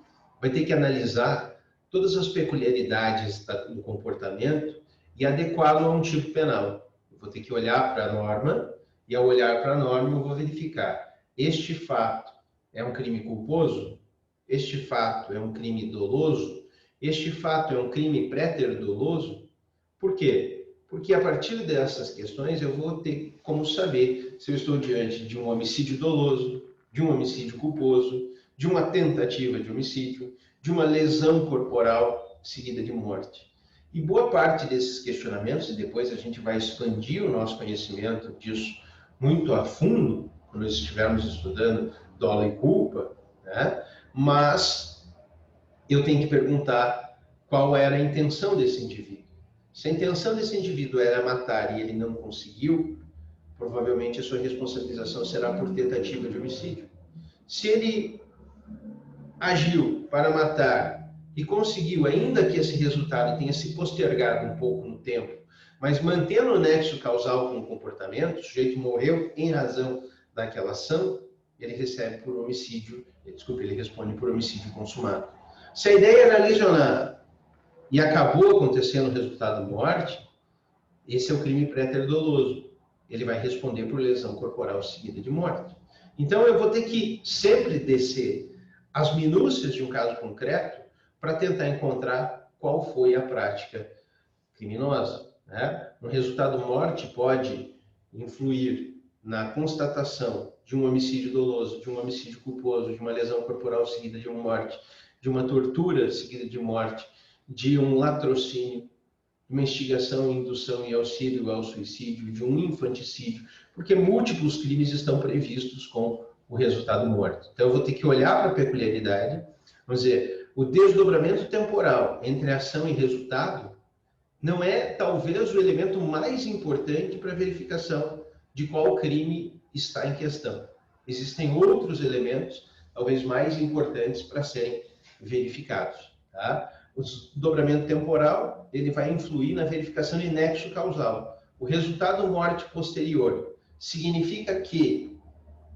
vai ter que analisar todas as peculiaridades do comportamento e adequá-lo a um tipo penal. Eu vou ter que olhar para a norma e, ao olhar para a norma, eu vou verificar: este fato é um crime culposo? Este fato é um crime doloso? Este fato é um crime préter doloso? Por quê? Porque a partir dessas questões eu vou ter como saber se eu estou diante de um homicídio doloso, de um homicídio culposo, de uma tentativa de homicídio, de uma lesão corporal seguida de morte. E boa parte desses questionamentos, e depois a gente vai expandir o nosso conhecimento disso muito a fundo, quando nós estivermos estudando dolo e culpa, né? Mas eu tenho que perguntar qual era a intenção desse indivíduo. Se a intenção desse indivíduo era matar e ele não conseguiu, provavelmente a sua responsabilização será por tentativa de homicídio. Se ele agiu para matar e conseguiu, ainda que esse resultado tenha se postergado um pouco no tempo, mas mantendo o nexo causal com o comportamento, o sujeito morreu em razão daquela ação, ele responde por homicídio consumado. Se a ideia era lesionar e acabou acontecendo o resultado morte, esse é o crime préter doloso. Ele vai responder por lesão corporal seguida de morte. Então, eu vou ter que sempre descer as minúcias de um caso concreto para tentar encontrar qual foi a prática criminosa, né? Um resultado morte pode influir na constatação de um homicídio doloso, de um homicídio culposo, de uma lesão corporal seguida de uma morte, de uma tortura seguida de morte, de um latrocínio, de uma instigação, indução e auxílio ao suicídio, de um infanticídio, porque múltiplos crimes estão previstos com o resultado morte. Então, eu vou ter que olhar para a peculiaridade, vamos dizer, o desdobramento temporal entre ação e resultado não é, talvez, o elemento mais importante para a verificação de qual crime está em questão. Existem outros elementos, talvez mais importantes, para serem verificados. Tá? O desdobramento temporal ele vai influir na verificação de nexo causal. O resultado morte posterior significa que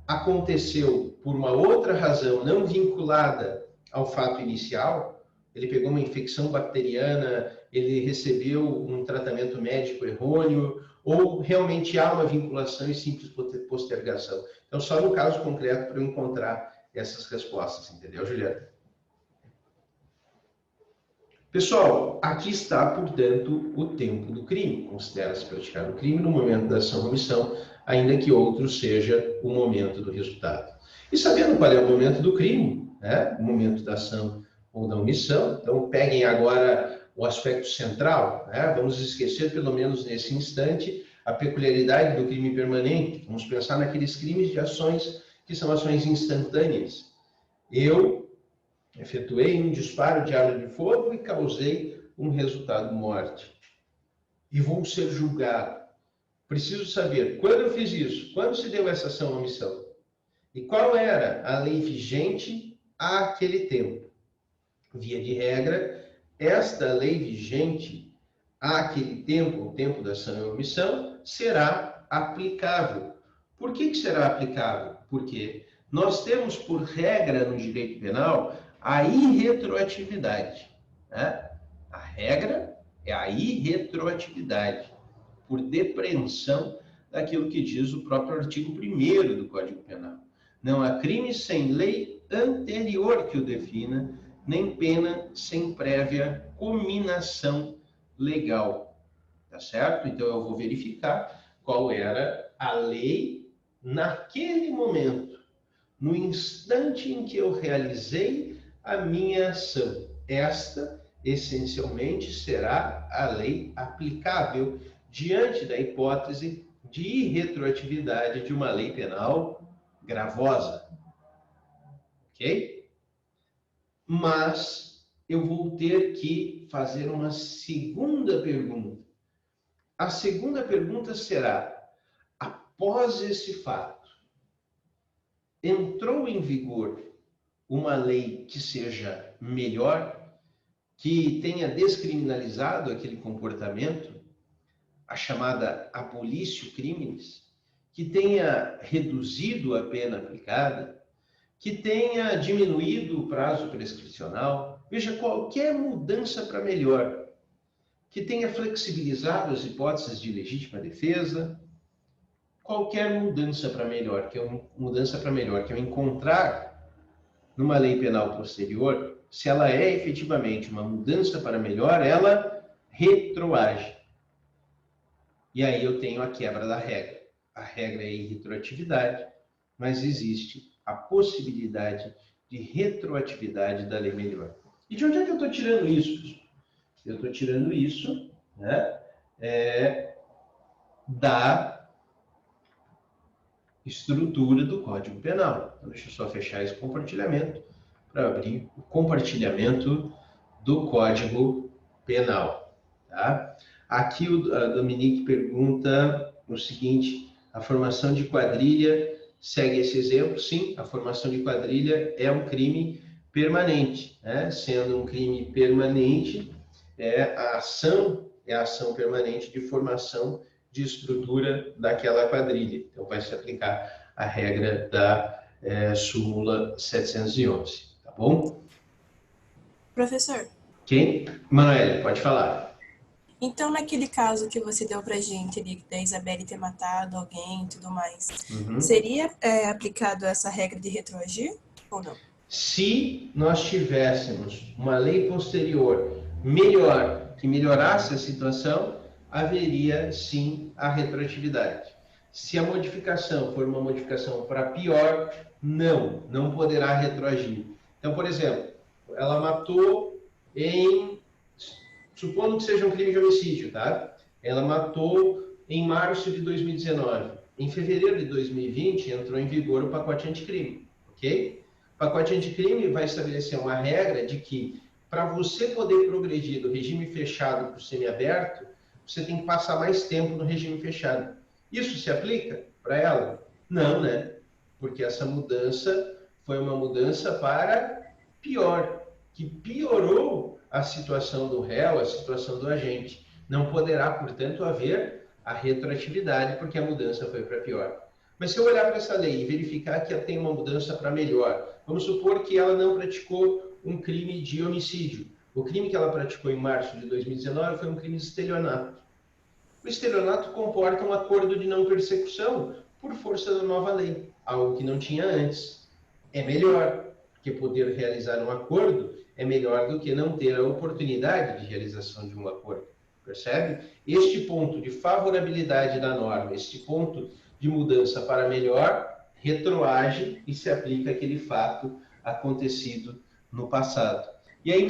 aconteceu por uma outra razão não vinculada ao fato inicial. Ele pegou uma infecção bacteriana, ele recebeu um tratamento médico errôneo, ou realmente há uma vinculação e simples postergação. Então, só no caso concreto para eu encontrar essas respostas, entendeu, Juliana? Pessoal, aqui está, portanto, o tempo do crime. Considera-se praticado o crime no momento da ação ou omissão, ainda que outro seja o momento do resultado. E sabendo qual é o momento do crime, né? O momento da ação ou da omissão, então peguem agora o aspecto central, né? Vamos esquecer, pelo menos nesse instante, a peculiaridade do crime permanente. Vamos pensar naqueles crimes de ações que são ações instantâneas. Eu efetuei um disparo de arma de fogo e causei um resultado morte. E vou ser julgado. Preciso saber quando eu fiz isso, quando se deu essa ação ou omissão, e qual era a lei vigente àquele tempo. Via de regra, esta lei vigente àquele tempo, o tempo da ação e omissão, será aplicável. Por que será aplicável? Porque nós temos por regra no direito penal a irretroatividade, né? A regra é a irretroatividade, por depreensão daquilo que diz o próprio artigo 1º do Código Penal. Não há crime sem lei anterior que o defina, nem pena sem prévia cominação legal. Tá certo? Então, eu vou verificar qual era a lei naquele momento, no instante em que eu realizei a minha ação. Esta, essencialmente, será a lei aplicável diante da hipótese de irretroatividade de uma lei penal gravosa. Ok? Mas eu vou ter que fazer uma segunda pergunta. A segunda pergunta será: após esse fato, entrou em vigor uma lei que seja melhor, que tenha descriminalizado aquele comportamento, a chamada abolício criminis, que tenha reduzido a pena aplicada, que tenha diminuído o prazo prescricional? Veja, qualquer mudança para melhor, que tenha flexibilizado as hipóteses de legítima defesa, qualquer mudança para melhor, que eu encontrar numa lei penal posterior, se ela é efetivamente uma mudança para melhor, ela retroage. E aí eu tenho a quebra da regra. A regra é a irretroatividade, mas existe a possibilidade de retroatividade da lei melhor. E de onde é que eu estou tirando isso? Eu estou tirando isso, né, da estrutura do Código Penal. Então, deixa eu só fechar esse compartilhamento para abrir o compartilhamento do Código Penal. Tá? Aqui a Dominique pergunta o seguinte: a formação de quadrilha segue esse exemplo? Sim, a formação de quadrilha é um crime permanente, né? Sendo um crime permanente, a ação permanente de formação de estrutura daquela quadrilha. Então, vai se aplicar a regra da súmula 711, tá bom? Professor. Quem? Manoel, pode falar. Então, naquele caso que você deu pra gente ali, da Isabelle ter matado alguém e tudo mais, seria aplicado essa regra de retroagir ou não? Se nós tivéssemos uma lei posterior melhor, que melhorasse a situação, haveria sim a retroatividade. Se a modificação for uma modificação para pior, não poderá retroagir. Então, por exemplo, ela matou supondo que seja um crime de homicídio, tá? Ela matou em março de 2019. Em fevereiro de 2020 entrou em vigor o pacote anticrime, ok? O pacote anticrime vai estabelecer uma regra de que para você poder progredir do regime fechado para o semiaberto, você tem que passar mais tempo no regime fechado. Isso se aplica para ela? Não, né? Porque essa mudança foi uma mudança para pior, que piorou a situação do réu, a situação do agente. Não poderá, portanto, haver a retroatividade, porque a mudança foi para pior. Mas se eu olhar para essa lei e verificar que ela tem uma mudança para melhor, vamos supor que ela não praticou um crime de homicídio. O crime que ela praticou em março de 2019 foi um crime de estelionato. O estelionato comporta um acordo de não persecução por força da nova lei, algo que não tinha antes. É melhor, porque poder realizar um acordo é melhor do que não ter a oportunidade de realização de um acordo. Percebe? Este ponto de favorabilidade da norma, este ponto de mudança para melhor, retroage e se aplica àquele fato acontecido no passado. E aí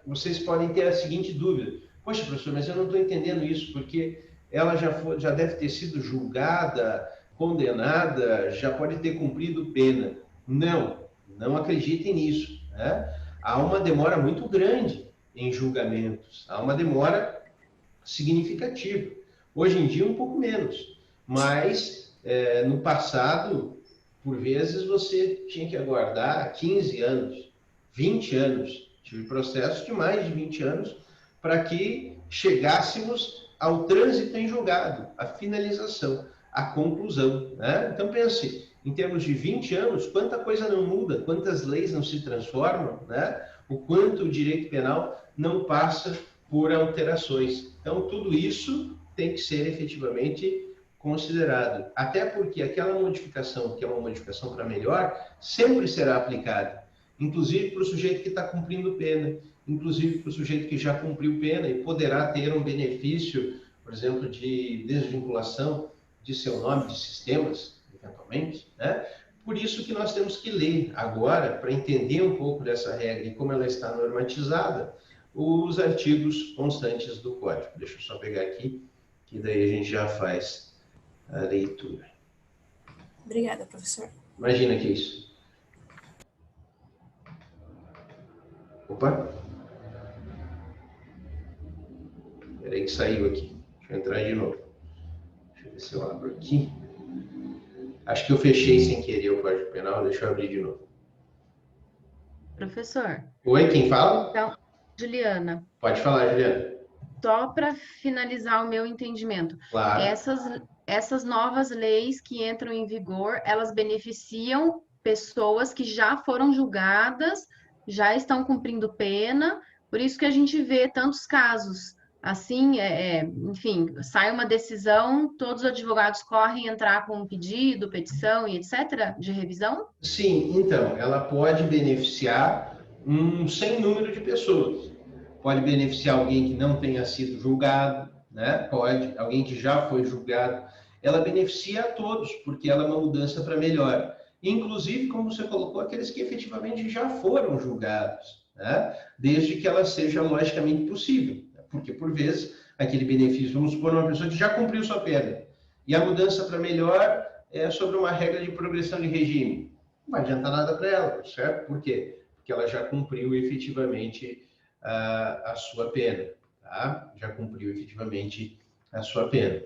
vocês podem ter a seguinte dúvida: poxa, professor, mas eu não estou entendendo isso, porque ela já deve ter sido julgada, condenada, já pode ter cumprido pena. Não acreditem nisso, né? Há uma demora muito grande em julgamentos, há uma demora significativa. Hoje em dia, um pouco menos, mas no passado, por vezes, você tinha que aguardar 15 anos, 20 anos. Tive processos de mais de 20 anos para que chegássemos ao trânsito em julgado, a finalização, a conclusão, né? Então, pense, em termos de 20 anos, quanta coisa não muda, quantas leis não se transformam, né? O quanto o direito penal não passa por alterações. Então, tudo isso tem que ser efetivamente considerado, até porque aquela modificação, que é uma modificação para melhor, sempre será aplicada, inclusive para o sujeito que está cumprindo pena, inclusive para o sujeito que já cumpriu pena e poderá ter um benefício, por exemplo, de desvinculação de seu nome de sistemas, eventualmente, né? Por isso que nós temos que ler agora, para entender um pouco dessa regra e como ela está normatizada, os artigos constantes do Código. Deixa eu só pegar aqui, que daí a gente já faz a leitura. Obrigada, professor. Imagina que é isso. Opa! Peraí que saiu aqui. Deixa eu entrar de novo. Deixa eu ver se eu abro aqui. Acho que eu fechei sem querer o Código Penal. Deixa eu abrir de novo. Professor. Oi, quem fala? Então, Juliana. Pode falar, Juliana. Só para finalizar o meu entendimento. Claro. Essas novas leis que entram em vigor, elas beneficiam pessoas que já foram julgadas, já estão cumprindo pena, por isso que a gente vê tantos casos. Assim, enfim, sai uma decisão, todos os advogados correm entrar com um pedido, petição e etc. de revisão? Sim, então, ela pode beneficiar um sem número de pessoas. Pode beneficiar alguém que não tenha sido julgado, né? Pode, alguém que já foi julgado. Ela beneficia a todos, porque ela é uma mudança para melhor. Inclusive, como você colocou, aqueles que efetivamente já foram julgados, né? Desde que ela seja logicamente possível. Porque, por vezes, aquele benefício, vamos supor, uma pessoa que já cumpriu sua pena, e a mudança para melhor é sobre uma regra de progressão de regime. Não vai adiantar nada para ela, certo? Por quê? Porque ela já cumpriu efetivamente a sua pena, tá? Já cumpriu efetivamente a sua pena.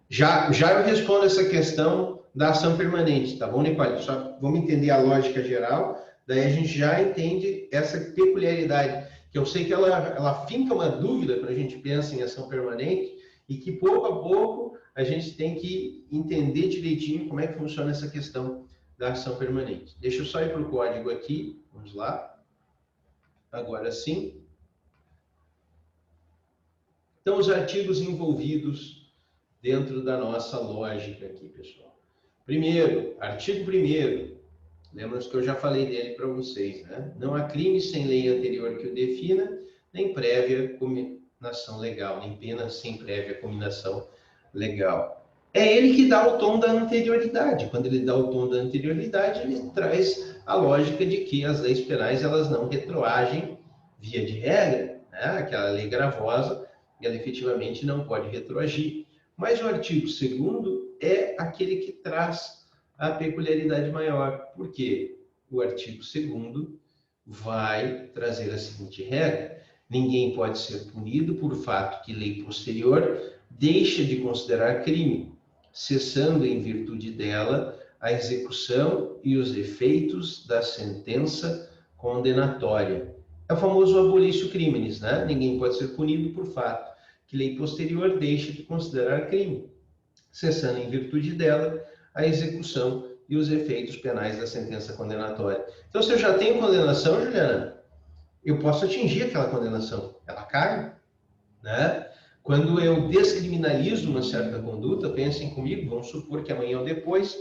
Já eu respondo essa questão da ação permanente, tá bom, Nicole? Só vamos entender a lógica geral, daí a gente já entende essa peculiaridade, que eu sei que ela finca uma dúvida quando a gente pensa em ação permanente e que pouco a pouco a gente tem que entender direitinho como é que funciona essa questão da ação permanente. Deixa eu só ir para o código aqui, vamos lá. Agora sim. Então, os artigos envolvidos dentro da nossa lógica aqui, pessoal. Primeiro, artigo 1º. Lembra-se que eu já falei dele para vocês, né? Não há crime sem lei anterior que o defina, nem prévia cominação legal, nem pena sem prévia cominação legal. É ele que dá o tom da anterioridade. Quando ele dá o tom da anterioridade, ele traz a lógica de que as leis penais elas não retroagem via de regra, né? Aquela lei gravosa, ela efetivamente não pode retroagir. Mas o artigo 2º é aquele que traz a peculiaridade maior. Por quê? O artigo 2º vai trazer a seguinte regra: ninguém pode ser punido por fato que lei posterior deixa de considerar crime, cessando em virtude dela a execução e os efeitos da sentença condenatória. É o famoso abolitio criminis, né? Ninguém pode ser punido por fato que que lei posterior deixe de considerar crime, cessando em virtude dela a execução e os efeitos penais da sentença condenatória. Então, se eu já tenho condenação, Juliana, eu posso atingir aquela condenação. Ela cai, né? Quando eu descriminalizo uma certa conduta, pensem comigo, vamos supor que amanhã ou depois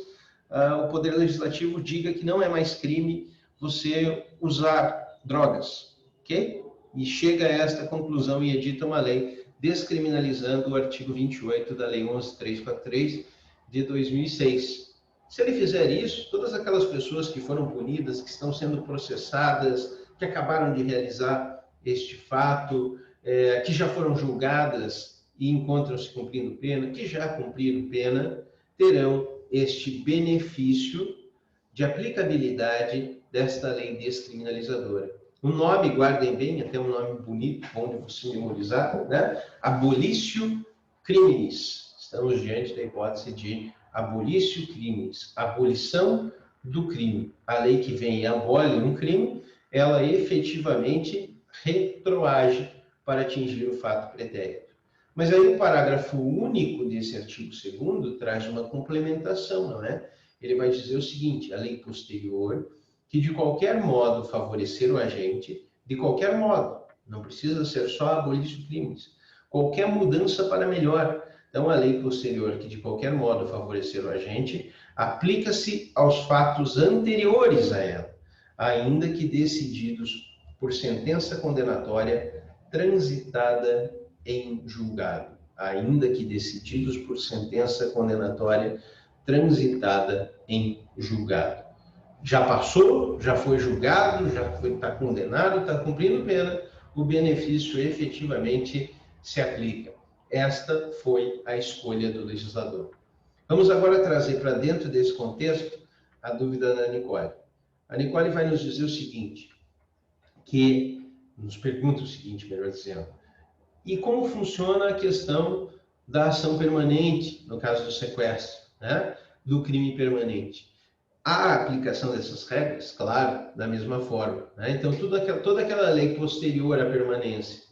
o Poder Legislativo diga que não é mais crime você usar drogas, ok? E chega a esta conclusão e edita uma lei descriminalizando o artigo 28 da Lei 11.343 de 2006. Se ele fizer isso, todas aquelas pessoas que foram punidas, que estão sendo processadas, que acabaram de realizar este fato, que já foram julgadas e encontram-se cumprindo pena, que já cumpriram pena, terão este benefício de aplicabilidade desta lei descriminalizadora. O nome, guardem bem, até um nome bonito, bom de você memorizar, né? Abolitio criminis. Estamos diante da hipótese de abolitio criminis, abolição do crime. A lei que vem e abole um crime, ela efetivamente retroage para atingir o fato pretérito. Mas aí o parágrafo único desse artigo 2º traz uma complementação, não é? Ele vai dizer o seguinte: a lei posterior, que de qualquer modo favorecer o agente, de qualquer modo, não precisa ser só abolício crimes, qualquer mudança para melhor. Então, a lei posterior, que de qualquer modo favorecer o agente, aplica-se aos fatos anteriores a ela, ainda que decididos por sentença condenatória transitada em julgado, ainda que decididos por sentença condenatória transitada em julgado. Já passou, já foi julgado, já está condenado, está cumprindo pena, o benefício efetivamente se aplica. Esta foi a escolha do legislador. Vamos agora trazer para dentro desse contexto a dúvida da Nicole. A Nicole vai nos dizer o seguinte, nos pergunta o seguinte, melhor dizendo, e como funciona a questão da ação permanente, no caso do sequestro, né, do crime permanente? A aplicação dessas regras, claro, da mesma forma, né? Então, toda aquela lei posterior à permanência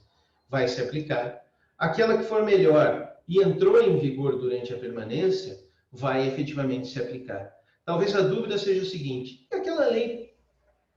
vai se aplicar. Aquela que for melhor e entrou em vigor durante a permanência, vai efetivamente se aplicar. Talvez a dúvida seja o seguinte, e aquela lei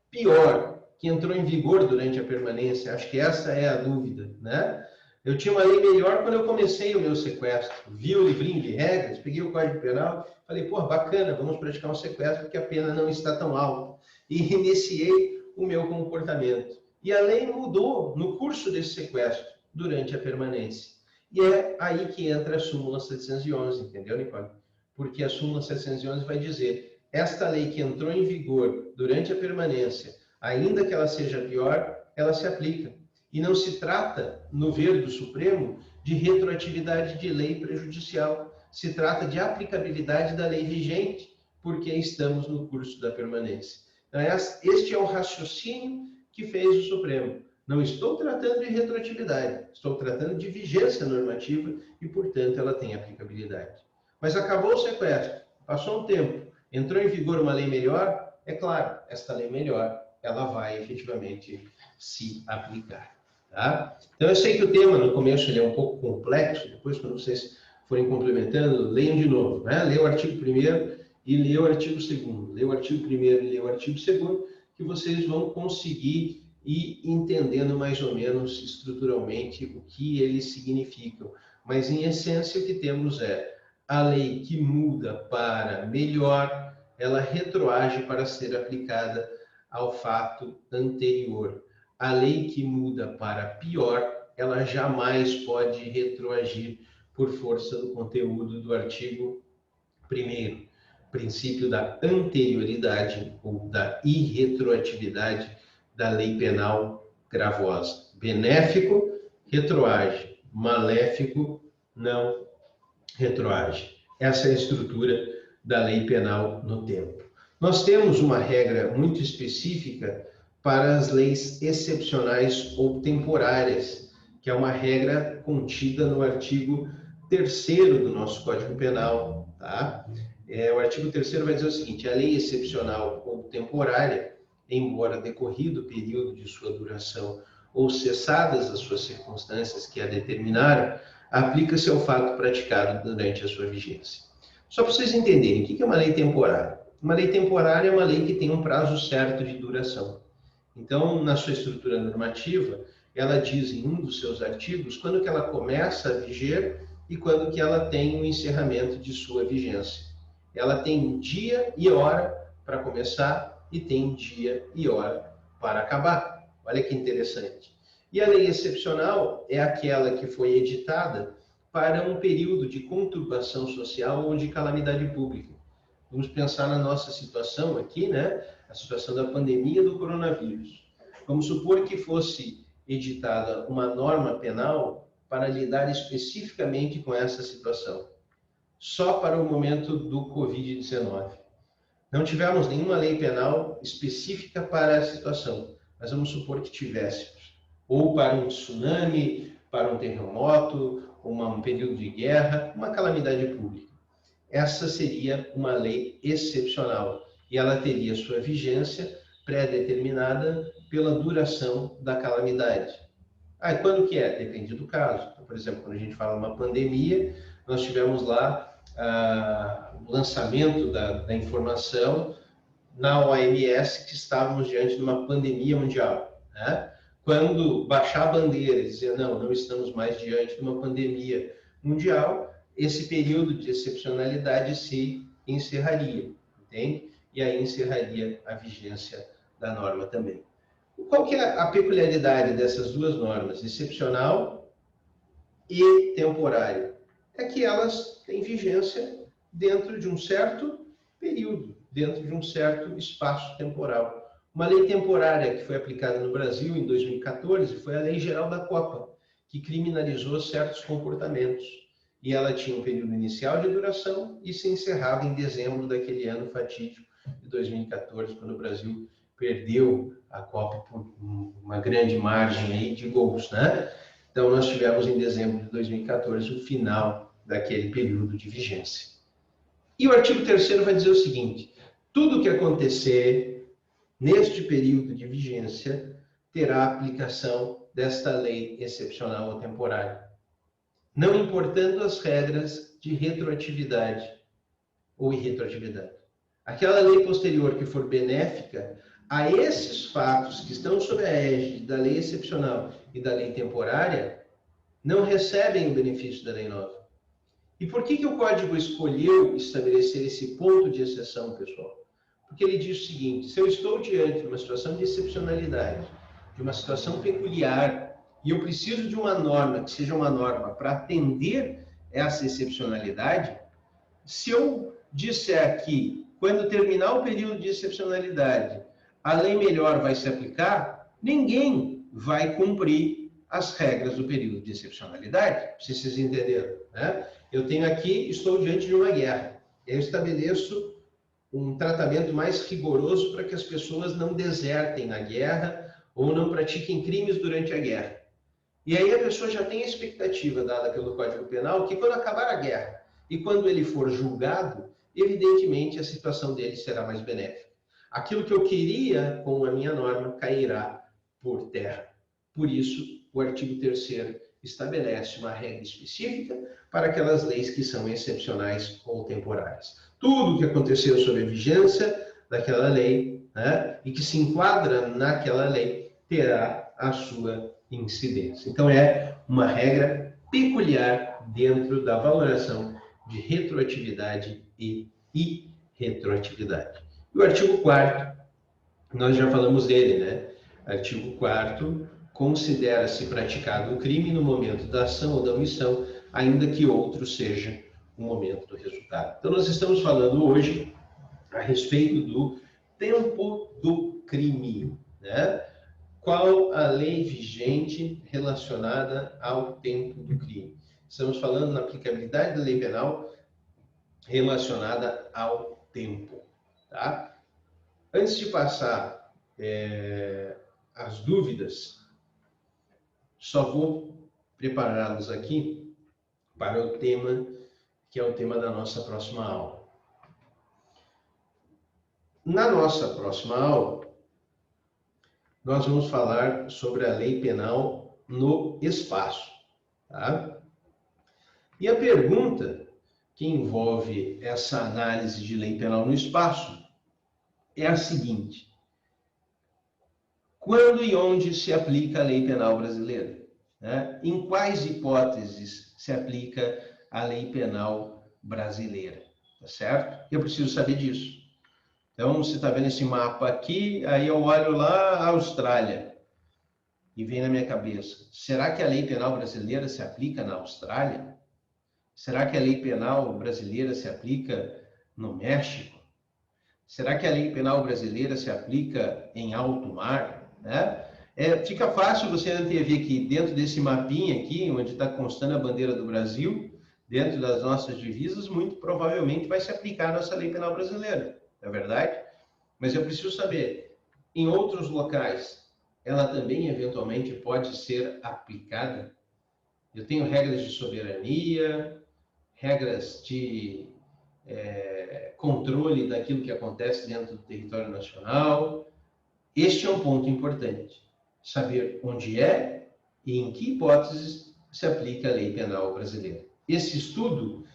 pior, que entrou em vigor durante a permanência? Acho que essa é a dúvida, né? Eu tinha uma lei melhor quando eu comecei o meu sequestro. Vi o livrinho de regras, peguei o Código Penal, falei, pô, bacana, vamos praticar um sequestro porque a pena não está tão alta. E iniciei o meu comportamento. E a lei mudou no curso desse sequestro, durante a permanência. E é aí que entra a súmula 711, entendeu, Nicole? Porque a súmula 711 vai dizer, esta lei que entrou em vigor durante a permanência, ainda que ela seja pior, ela se aplica. E não se trata, no ver do Supremo, de retroatividade de lei prejudicial. Se trata de aplicabilidade da lei vigente, porque estamos no curso da permanência. Então, este é o raciocínio que fez o Supremo. Não estou tratando de retroatividade, estou tratando de vigência normativa e, portanto, ela tem aplicabilidade. Mas acabou o sequestro, passou um tempo, entrou em vigor uma lei melhor, é claro, esta lei melhor, ela vai efetivamente se aplicar. Tá? Então, eu sei que o tema, no começo, ele é um pouco complexo, depois, quando vocês forem complementando, leiam de novo, né? Leia o artigo 1º e leia o artigo 2º. Leia o artigo 1º e leia o artigo 2º, que vocês vão conseguir ir entendendo mais ou menos estruturalmente o que eles significam. Mas, em essência, o que temos é a lei que muda para melhor, ela retroage para ser aplicada ao fato anterior. A lei que muda para pior, ela jamais pode retroagir por força do conteúdo do artigo 1º, princípio da anterioridade ou da irretroatividade da lei penal gravosa. Benéfico, retroage. Maléfico, não retroage. Essa é a estrutura da lei penal no tempo. Nós temos uma regra muito específica para as leis excepcionais ou temporárias, que é uma regra contida no artigo 3º do nosso Código Penal. Tá? O artigo 3º vai dizer o seguinte, a lei excepcional ou temporária, embora decorrido o período de sua duração ou cessadas as suas circunstâncias que a determinaram, aplica-se ao fato praticado durante a sua vigência. Só para vocês entenderem, o que é uma lei temporária? Uma lei temporária é uma lei que tem um prazo certo de duração. Então, na sua estrutura normativa, ela diz em um dos seus artigos quando que ela começa a viger e quando que ela tem o encerramento de sua vigência. Ela tem dia e hora para começar e tem dia e hora para acabar. Olha que interessante. E a lei excepcional é aquela que foi editada para um período de conturbação social ou de calamidade pública. Vamos pensar na nossa situação aqui, né? A situação da pandemia do coronavírus. Vamos supor que fosse editada uma norma penal para lidar especificamente com essa situação, só para o momento do Covid-19. Não tivemos nenhuma lei penal específica para a situação, mas vamos supor que tivéssemos, ou para um tsunami, para um terremoto, um período de guerra, uma calamidade pública. Essa seria uma lei excepcional e ela teria sua vigência pré-determinada pela duração da calamidade. E quando que é? Depende do caso. Então, por exemplo, quando a gente fala uma pandemia, nós tivemos lá o lançamento da informação na OMS que estávamos diante de uma pandemia mundial, né? Quando baixar a bandeira e dizer, não estamos mais diante de uma pandemia mundial, esse período de excepcionalidade se encerraria, entende? E aí encerraria a vigência da norma também. Qual que é a peculiaridade dessas duas normas, excepcional e temporária? É que elas têm vigência dentro de um certo período, dentro de um certo espaço temporal. Uma lei temporária que foi aplicada no Brasil em 2014 foi a Lei Geral da Copa, que criminalizou certos comportamentos. E ela tinha um período inicial de duração e se encerrava em dezembro daquele ano fatídico de 2014, quando o Brasil perdeu a Copa por uma grande margem aí de gols, né? Então, nós tivemos em dezembro de 2014 o final daquele período de vigência. E o artigo 3º vai dizer o seguinte: tudo o que acontecer neste período de vigência terá aplicação desta lei excepcional ou temporária, não importando as regras de retroatividade ou irretroatividade. Aquela lei posterior que for benéfica a esses fatos que estão sob a égide da lei excepcional e da lei temporária, não recebem o benefício da lei nova. E por que o Código escolheu estabelecer esse ponto de exceção, pessoal? Porque ele diz o seguinte: se eu estou diante de uma situação de excepcionalidade, de uma situação peculiar, e eu preciso de uma norma que seja uma norma para atender essa excepcionalidade, se eu disser que, quando terminar o período de excepcionalidade, a lei melhor vai se aplicar, ninguém vai cumprir as regras do período de excepcionalidade. Se vocês entenderam, né? Eu tenho aqui, estou diante de uma guerra. Eu estabeleço um tratamento mais rigoroso para que as pessoas não desertem na guerra ou não pratiquem crimes durante a guerra. E aí a pessoa já tem a expectativa dada pelo Código Penal que quando acabar a guerra e quando ele for julgado, evidentemente a situação dele será mais benéfica. Aquilo que eu queria com a minha norma cairá por terra. Por isso, o artigo 3º estabelece uma regra específica para aquelas leis que são excepcionais ou temporárias. Tudo o que aconteceu sob a vigência daquela lei, né, e que se enquadra naquela lei, terá a sua incidência. Então, é uma regra peculiar dentro da valoração de retroatividade e irretroatividade. E o artigo 4º, nós já falamos dele, né? Artigo 4º, considera-se praticado o crime no momento da ação ou da omissão, ainda que outro seja o momento do resultado. Então, nós estamos falando hoje a respeito do tempo do crime, né? Qual a lei vigente relacionada ao tempo do crime? Estamos falando na aplicabilidade da lei penal relacionada ao tempo, tá? Antes de passar as dúvidas, só vou prepará-los aqui para o tema que é o tema da nossa próxima aula. Na nossa próxima aula, nós vamos falar sobre a lei penal no espaço, tá? E a pergunta que envolve essa análise de lei penal no espaço é a seguinte: quando e onde se aplica a lei penal brasileira? Né? Em quais hipóteses se aplica a lei penal brasileira? Tá certo? Eu preciso saber disso. Então, você está vendo esse mapa aqui, aí eu olho lá a Austrália e vem na minha cabeça: será que a lei penal brasileira se aplica na Austrália? Será que a lei penal brasileira se aplica no México? Será que a lei penal brasileira se aplica em alto mar? Né? Fica fácil você antever que dentro desse mapinha aqui, onde está constando a bandeira do Brasil, dentro das nossas divisas, muito provavelmente vai se aplicar a nossa lei penal brasileira. Não é verdade? Mas eu preciso saber, em outros locais, ela também eventualmente pode ser aplicada? Eu tenho regras de soberania, regras de controle daquilo que acontece dentro do território nacional. Este é um ponto importante. Saber onde é e em que hipóteses se aplica a lei penal brasileira. Esse estudo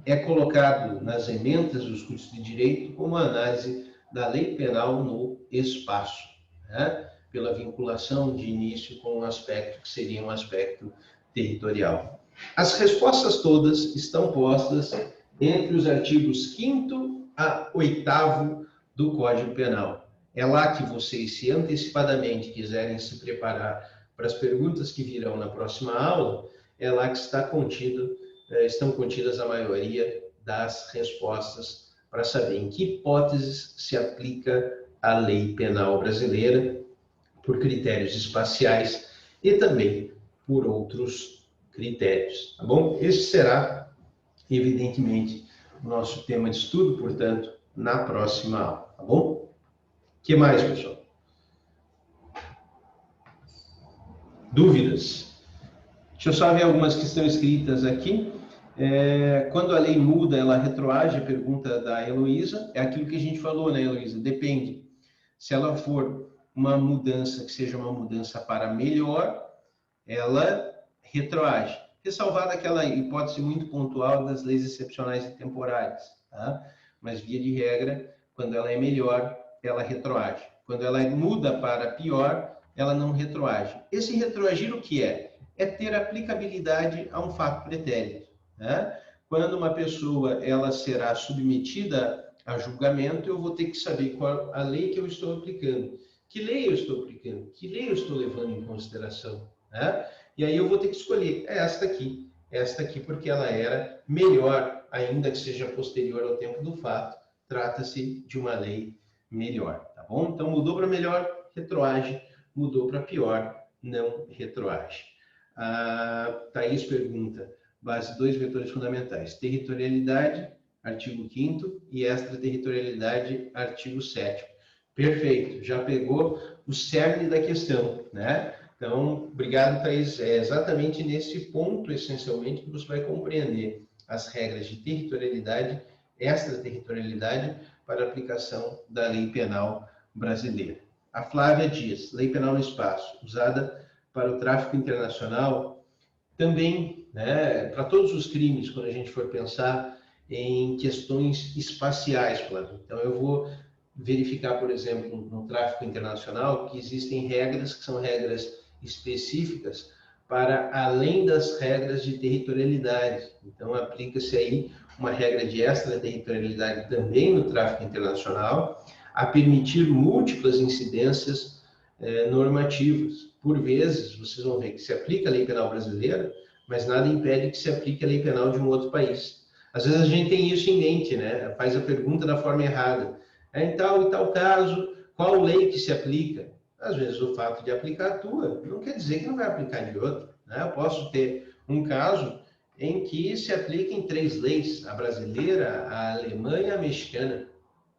é colocado nas emendas dos cursos de direito como análise da lei penal no espaço, né? Pela vinculação de início com um aspecto que seria um aspecto territorial. As respostas todas estão postas entre os artigos 5º a 8º do Código Penal. É lá que vocês, se antecipadamente quiserem se preparar para as perguntas que virão na próxima aula, é lá que estão contidas a maioria das respostas para saber em que hipóteses se aplica a lei penal brasileira, por critérios espaciais e também por outros critérios, tá bom? Esse será, evidentemente, o nosso tema de estudo, portanto, na próxima aula, tá bom? O que mais, pessoal? Dúvidas? Deixa eu só ver algumas que estão escritas aqui. Quando a lei muda, ela retroage? A pergunta da Heloísa. É aquilo que a gente falou, né, Heloísa? Depende. Se ela for uma mudança que seja uma mudança para melhor, ela retroage. Ressalvada aquela hipótese muito pontual das leis excepcionais e temporárias, tá? Mas, via de regra, quando ela é melhor, ela retroage. Quando ela muda para pior, ela não retroage. Esse retroagir o que é? É ter aplicabilidade a um fato pretérito, né? Quando uma pessoa ela será submetida a julgamento, eu vou ter que saber qual a lei que eu estou aplicando. Que lei eu estou aplicando? Que lei eu estou levando em consideração? Né? E aí eu vou ter que escolher esta aqui porque ela era melhor, ainda que seja posterior ao tempo do fato, trata-se de uma lei melhor, tá bom? Então mudou para melhor, retroage, mudou para pior, não retroage. A Thaís pergunta, base 2 vetores fundamentais, territorialidade, artigo 5º, e extraterritorialidade, artigo 7º. Perfeito, já pegou o cerne da questão, né? Então, obrigado, Thaís. É exatamente nesse ponto, essencialmente, que você vai compreender as regras de territorialidade, extraterritorialidade, para a aplicação da lei penal brasileira. A Flávia diz, lei penal no espaço, usada para o tráfico internacional, também, né, para todos os crimes, quando a gente for pensar em questões espaciais, Flávia. Então, eu vou verificar, por exemplo, no tráfico internacional, que existem regras que são regras específicas para além das regras de territorialidade. Então, aplica-se aí uma regra de extraterritorialidade também no tráfico internacional, a permitir múltiplas incidências normativas. Por vezes, vocês vão ver que se aplica a lei penal brasileira, mas nada impede que se aplique a lei penal de um outro país. Às vezes a gente tem isso em mente, né? Faz a pergunta da forma errada. Em tal e tal caso, qual lei que se aplica? Às vezes o fato de aplicar a tua não quer dizer que não vai aplicar de outro, né? Eu posso ter um caso em que se apliquem 3 leis, a brasileira, a alemã e a mexicana,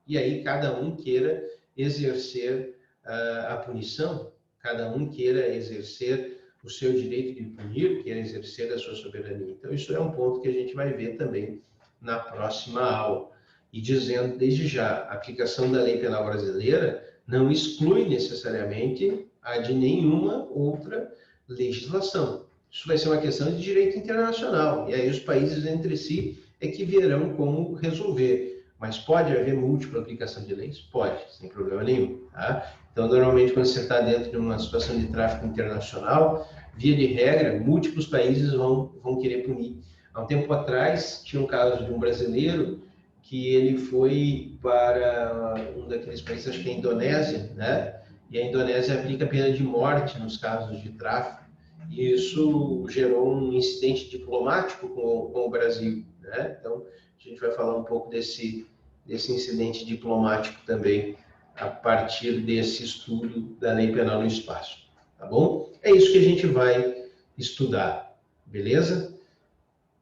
e aí cada um queira exercer a punição, cada um queira exercer o seu direito de punir, queira exercer a sua soberania. Então isso é um ponto que a gente vai ver também na próxima aula. E dizendo desde já, a aplicação da lei penal brasileira não exclui necessariamente a de nenhuma outra legislação. Isso vai ser uma questão de direito internacional. E aí os países entre si é que verão como resolver. Mas pode haver múltipla aplicação de leis? Pode, sem problema nenhum. Tá? Então, normalmente, quando você está dentro de uma situação de tráfico internacional, via de regra, múltiplos países vão querer punir. Há um tempo atrás, tinha um caso de um brasileiro que ele foi para um daqueles países, acho que é a Indonésia, né? E a Indonésia aplica pena de morte nos casos de tráfico. E isso gerou um incidente diplomático com o Brasil, né? Então, a gente vai falar um pouco desse incidente diplomático também, a partir desse estudo da lei penal no espaço, tá bom? É isso que a gente vai estudar, beleza?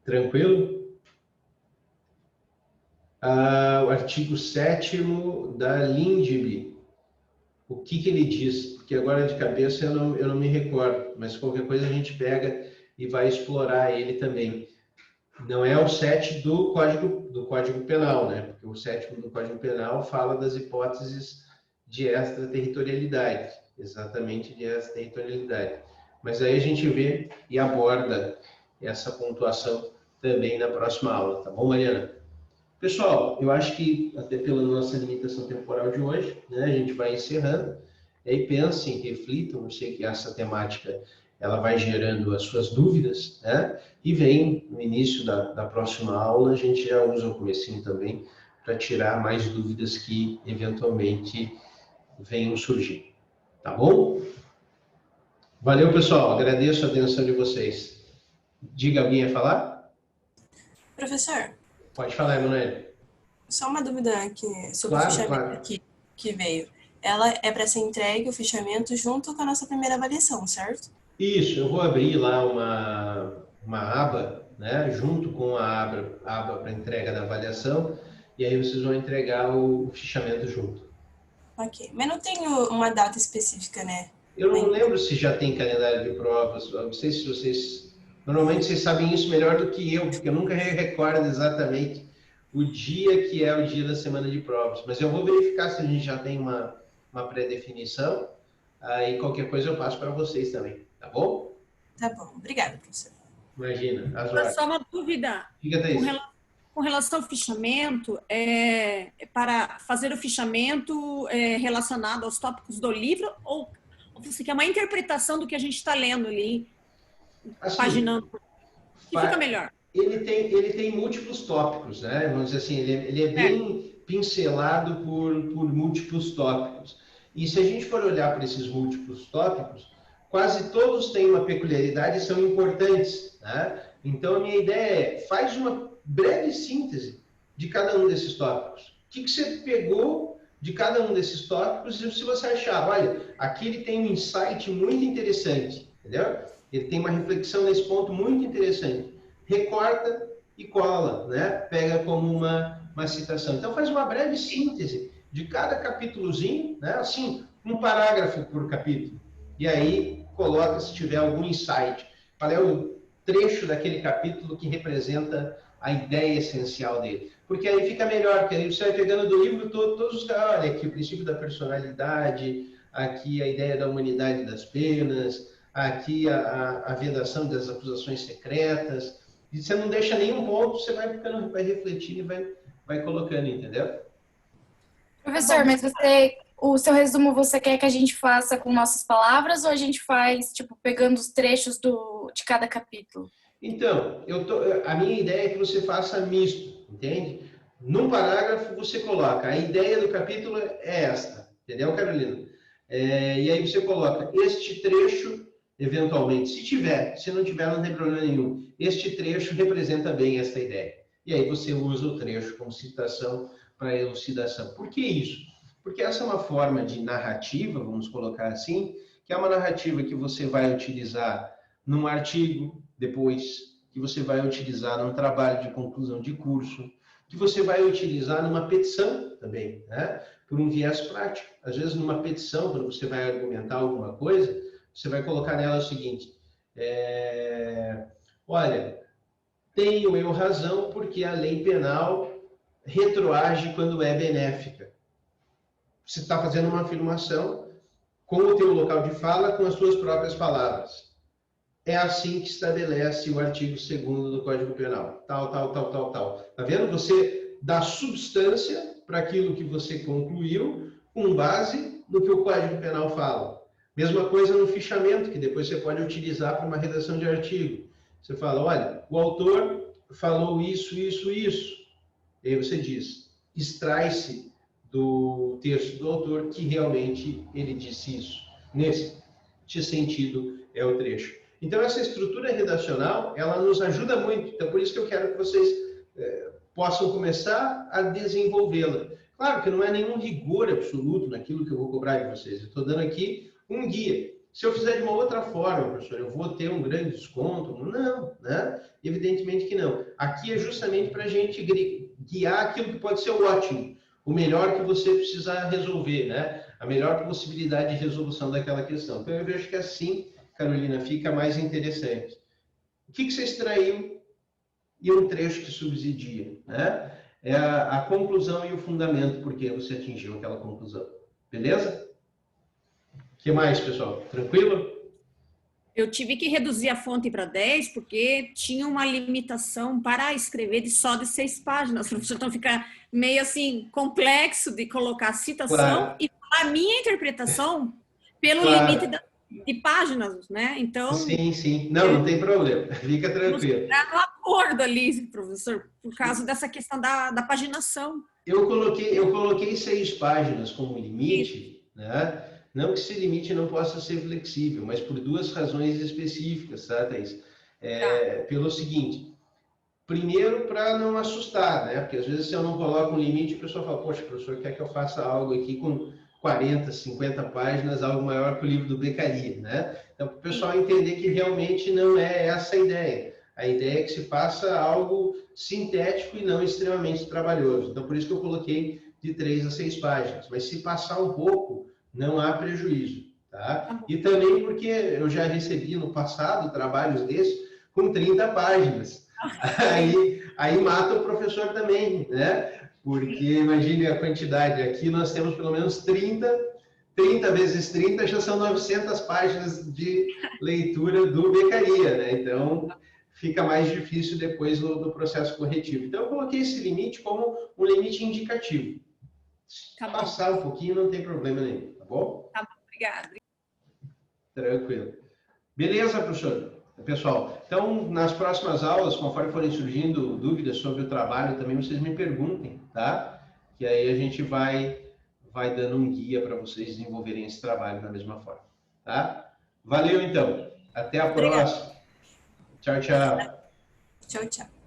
Tranquilo? O artigo 7º da LINDB, o que ele diz? Porque agora de cabeça eu não me recordo, mas qualquer coisa a gente pega e vai explorar ele também. Não é o 7 do Código Penal, né? Porque o 7º do Código Penal fala das hipóteses de extraterritorialidade, exatamente de extraterritorialidade. Mas aí a gente vê e aborda essa pontuação também na próxima aula, tá bom, Mariana? Pessoal, eu acho que até pela nossa limitação temporal de hoje, né, a gente vai encerrando. E aí pensem, reflitam, eu sei que essa temática ela vai gerando as suas dúvidas, né? E vem no início da próxima aula, a gente já usa o comecinho também para tirar mais dúvidas que eventualmente venham surgir. Tá bom? Valeu, pessoal. Agradeço a atenção de vocês. Diga, alguém ia falar? Professor, Pode falar, Emanuele. só uma dúvida aqui sobre o fichamento aqui que veio. Ela é para ser entregue o fichamento junto com a nossa primeira avaliação, certo? Isso, eu vou abrir lá uma aba, né, junto com a aba para entrega da avaliação, e aí vocês vão entregar o fichamento junto. Ok, mas não tem uma data específica, né? Eu não lembro se já tem calendário de provas, eu não sei se vocês... Normalmente vocês sabem isso melhor do que eu, porque eu nunca recordo exatamente o dia que é o dia da semana de provas, mas eu vou verificar se a gente já tem uma pré-definição, aí qualquer coisa eu passo para vocês também, tá bom? Tá bom, obrigada, professor. Imagina, as horas. Só uma dúvida. Fica daí. Com relação ao fichamento, para fazer o fichamento relacionado aos tópicos do livro, ou você quer uma interpretação do que a gente está lendo ali, assim, paginando? Que fica melhor. Ele tem múltiplos tópicos, né? Vamos dizer assim, ele é bem pincelado por múltiplos tópicos. E se a gente for olhar para esses múltiplos tópicos, quase todos têm uma peculiaridade e são importantes, né? Então, a minha ideia é, faz uma breve síntese de cada um desses tópicos. O que você pegou de cada um desses tópicos e se você achar, olha, aqui ele tem um insight muito interessante, entendeu? Ele tem uma reflexão nesse ponto muito interessante. Recorta e cola, né? Pega como uma citação. Então, faz uma breve síntese de cada capítulozinho, né? Assim, um parágrafo por capítulo. E aí, coloca se tiver algum insight. Qual é o trecho daquele capítulo que representa a ideia essencial dele. Porque aí fica melhor, porque aí você vai pegando do livro todos os caras, olha, aqui o princípio da personalidade, aqui a ideia da humanidade das penas, aqui a vedação das acusações secretas, e você não deixa nenhum ponto, você vai refletindo e vai colocando, entendeu? Professor, mas o seu resumo você quer que a gente faça com nossas palavras ou a gente faz, tipo, pegando os trechos de cada capítulo? Então, a minha ideia é que você faça misto, entende? Num parágrafo você coloca, a ideia do capítulo é esta, entendeu, Carolina? E aí você coloca este trecho, eventualmente, se tiver, se não tiver, não tem problema nenhum. Este trecho representa bem esta ideia. E aí você usa o trecho como citação para elucidação. Por que isso? Porque essa é uma forma de narrativa, vamos colocar assim, que é uma narrativa que você vai utilizar num artigo, depois, que você vai utilizar num trabalho de conclusão de curso, que você vai utilizar numa petição também, né? Por um viés prático. Às vezes, numa petição, quando você vai argumentar alguma coisa, você vai colocar nela o seguinte, olha, tenho eu razão porque a lei penal retroage quando é benéfica. Você está fazendo uma afirmação com o teu local de fala, com as suas próprias palavras. é assim que estabelece o artigo 2º do Código Penal. Tal, tal, tal, tal, tal. Tá vendo? Você dá substância para aquilo que você concluiu com base no que o Código Penal fala. Mesma coisa no fichamento, que depois você pode utilizar para uma redação de artigo. Você fala, olha, o autor falou isso, isso, isso. E aí você diz, extrai-se do texto do autor que realmente ele disse isso. Nesse sentido é o trecho. Então, essa estrutura redacional, ela nos ajuda muito. Então, por isso que eu quero que vocês possam começar a desenvolvê-la. Claro que não é nenhum rigor absoluto naquilo que eu vou cobrar de vocês. Eu estou dando aqui um guia. Se eu fizer de uma outra forma, professor, eu vou ter um grande desconto? Não, né? Evidentemente que não. Aqui é justamente para a gente guiar aquilo que pode ser o ótimo, o melhor que você precisar resolver, né? A melhor possibilidade de resolução daquela questão. Então, eu vejo que assim, Carolina, fica mais interessante. O que você extraiu e um trecho que subsidia, né? É a conclusão e o fundamento por que você atingiu aquela conclusão. Beleza? O que mais, pessoal? Tranquilo? Eu tive que reduzir a fonte para 10 porque tinha uma limitação para escrever só de 6 páginas. Então fica meio assim complexo de colocar citação Claro. E a minha interpretação pelo Claro. limite de páginas, né? Então sim, sim. Não tem problema. Fica tranquilo. Está no acordo ali, professor, por causa dessa questão da paginação. Eu coloquei 6 páginas como limite, né? Não que esse limite não possa ser flexível, mas por 2 razões específicas, tá, Thaís? Pelo seguinte, primeiro, para não assustar, né? Porque às vezes se eu não coloco um limite, o pessoal fala, poxa, professor, quer que eu faça algo aqui com 40, 50 páginas, algo maior que o livro do Beccaria, né? Então, para o pessoal entender que realmente não é essa a ideia. A ideia é que se faça algo sintético e não extremamente trabalhoso. Então, por isso que eu coloquei de 3 a 6 páginas. Mas se passar um pouco, não há prejuízo, tá? E também porque eu já recebi no passado trabalhos desses com 30 páginas. Aí mata o professor também, né? Porque imagine a quantidade. Aqui nós temos pelo menos 30 vezes 30 já são 900 páginas de leitura do Beccaria, né? Então, fica mais difícil depois do processo corretivo. Então, eu coloquei esse limite como um limite indicativo. Se passar um pouquinho, não tem problema nenhum, tá bom? Tá bom, obrigada. Tranquilo. Beleza, professor? Pessoal, então, nas próximas aulas, conforme forem surgindo dúvidas sobre o trabalho, também vocês me perguntem, tá? Que aí a gente vai dando um guia para vocês desenvolverem esse trabalho da mesma forma, tá? Valeu, então. Até a próxima. Tchau, tchau. Tchau, tchau.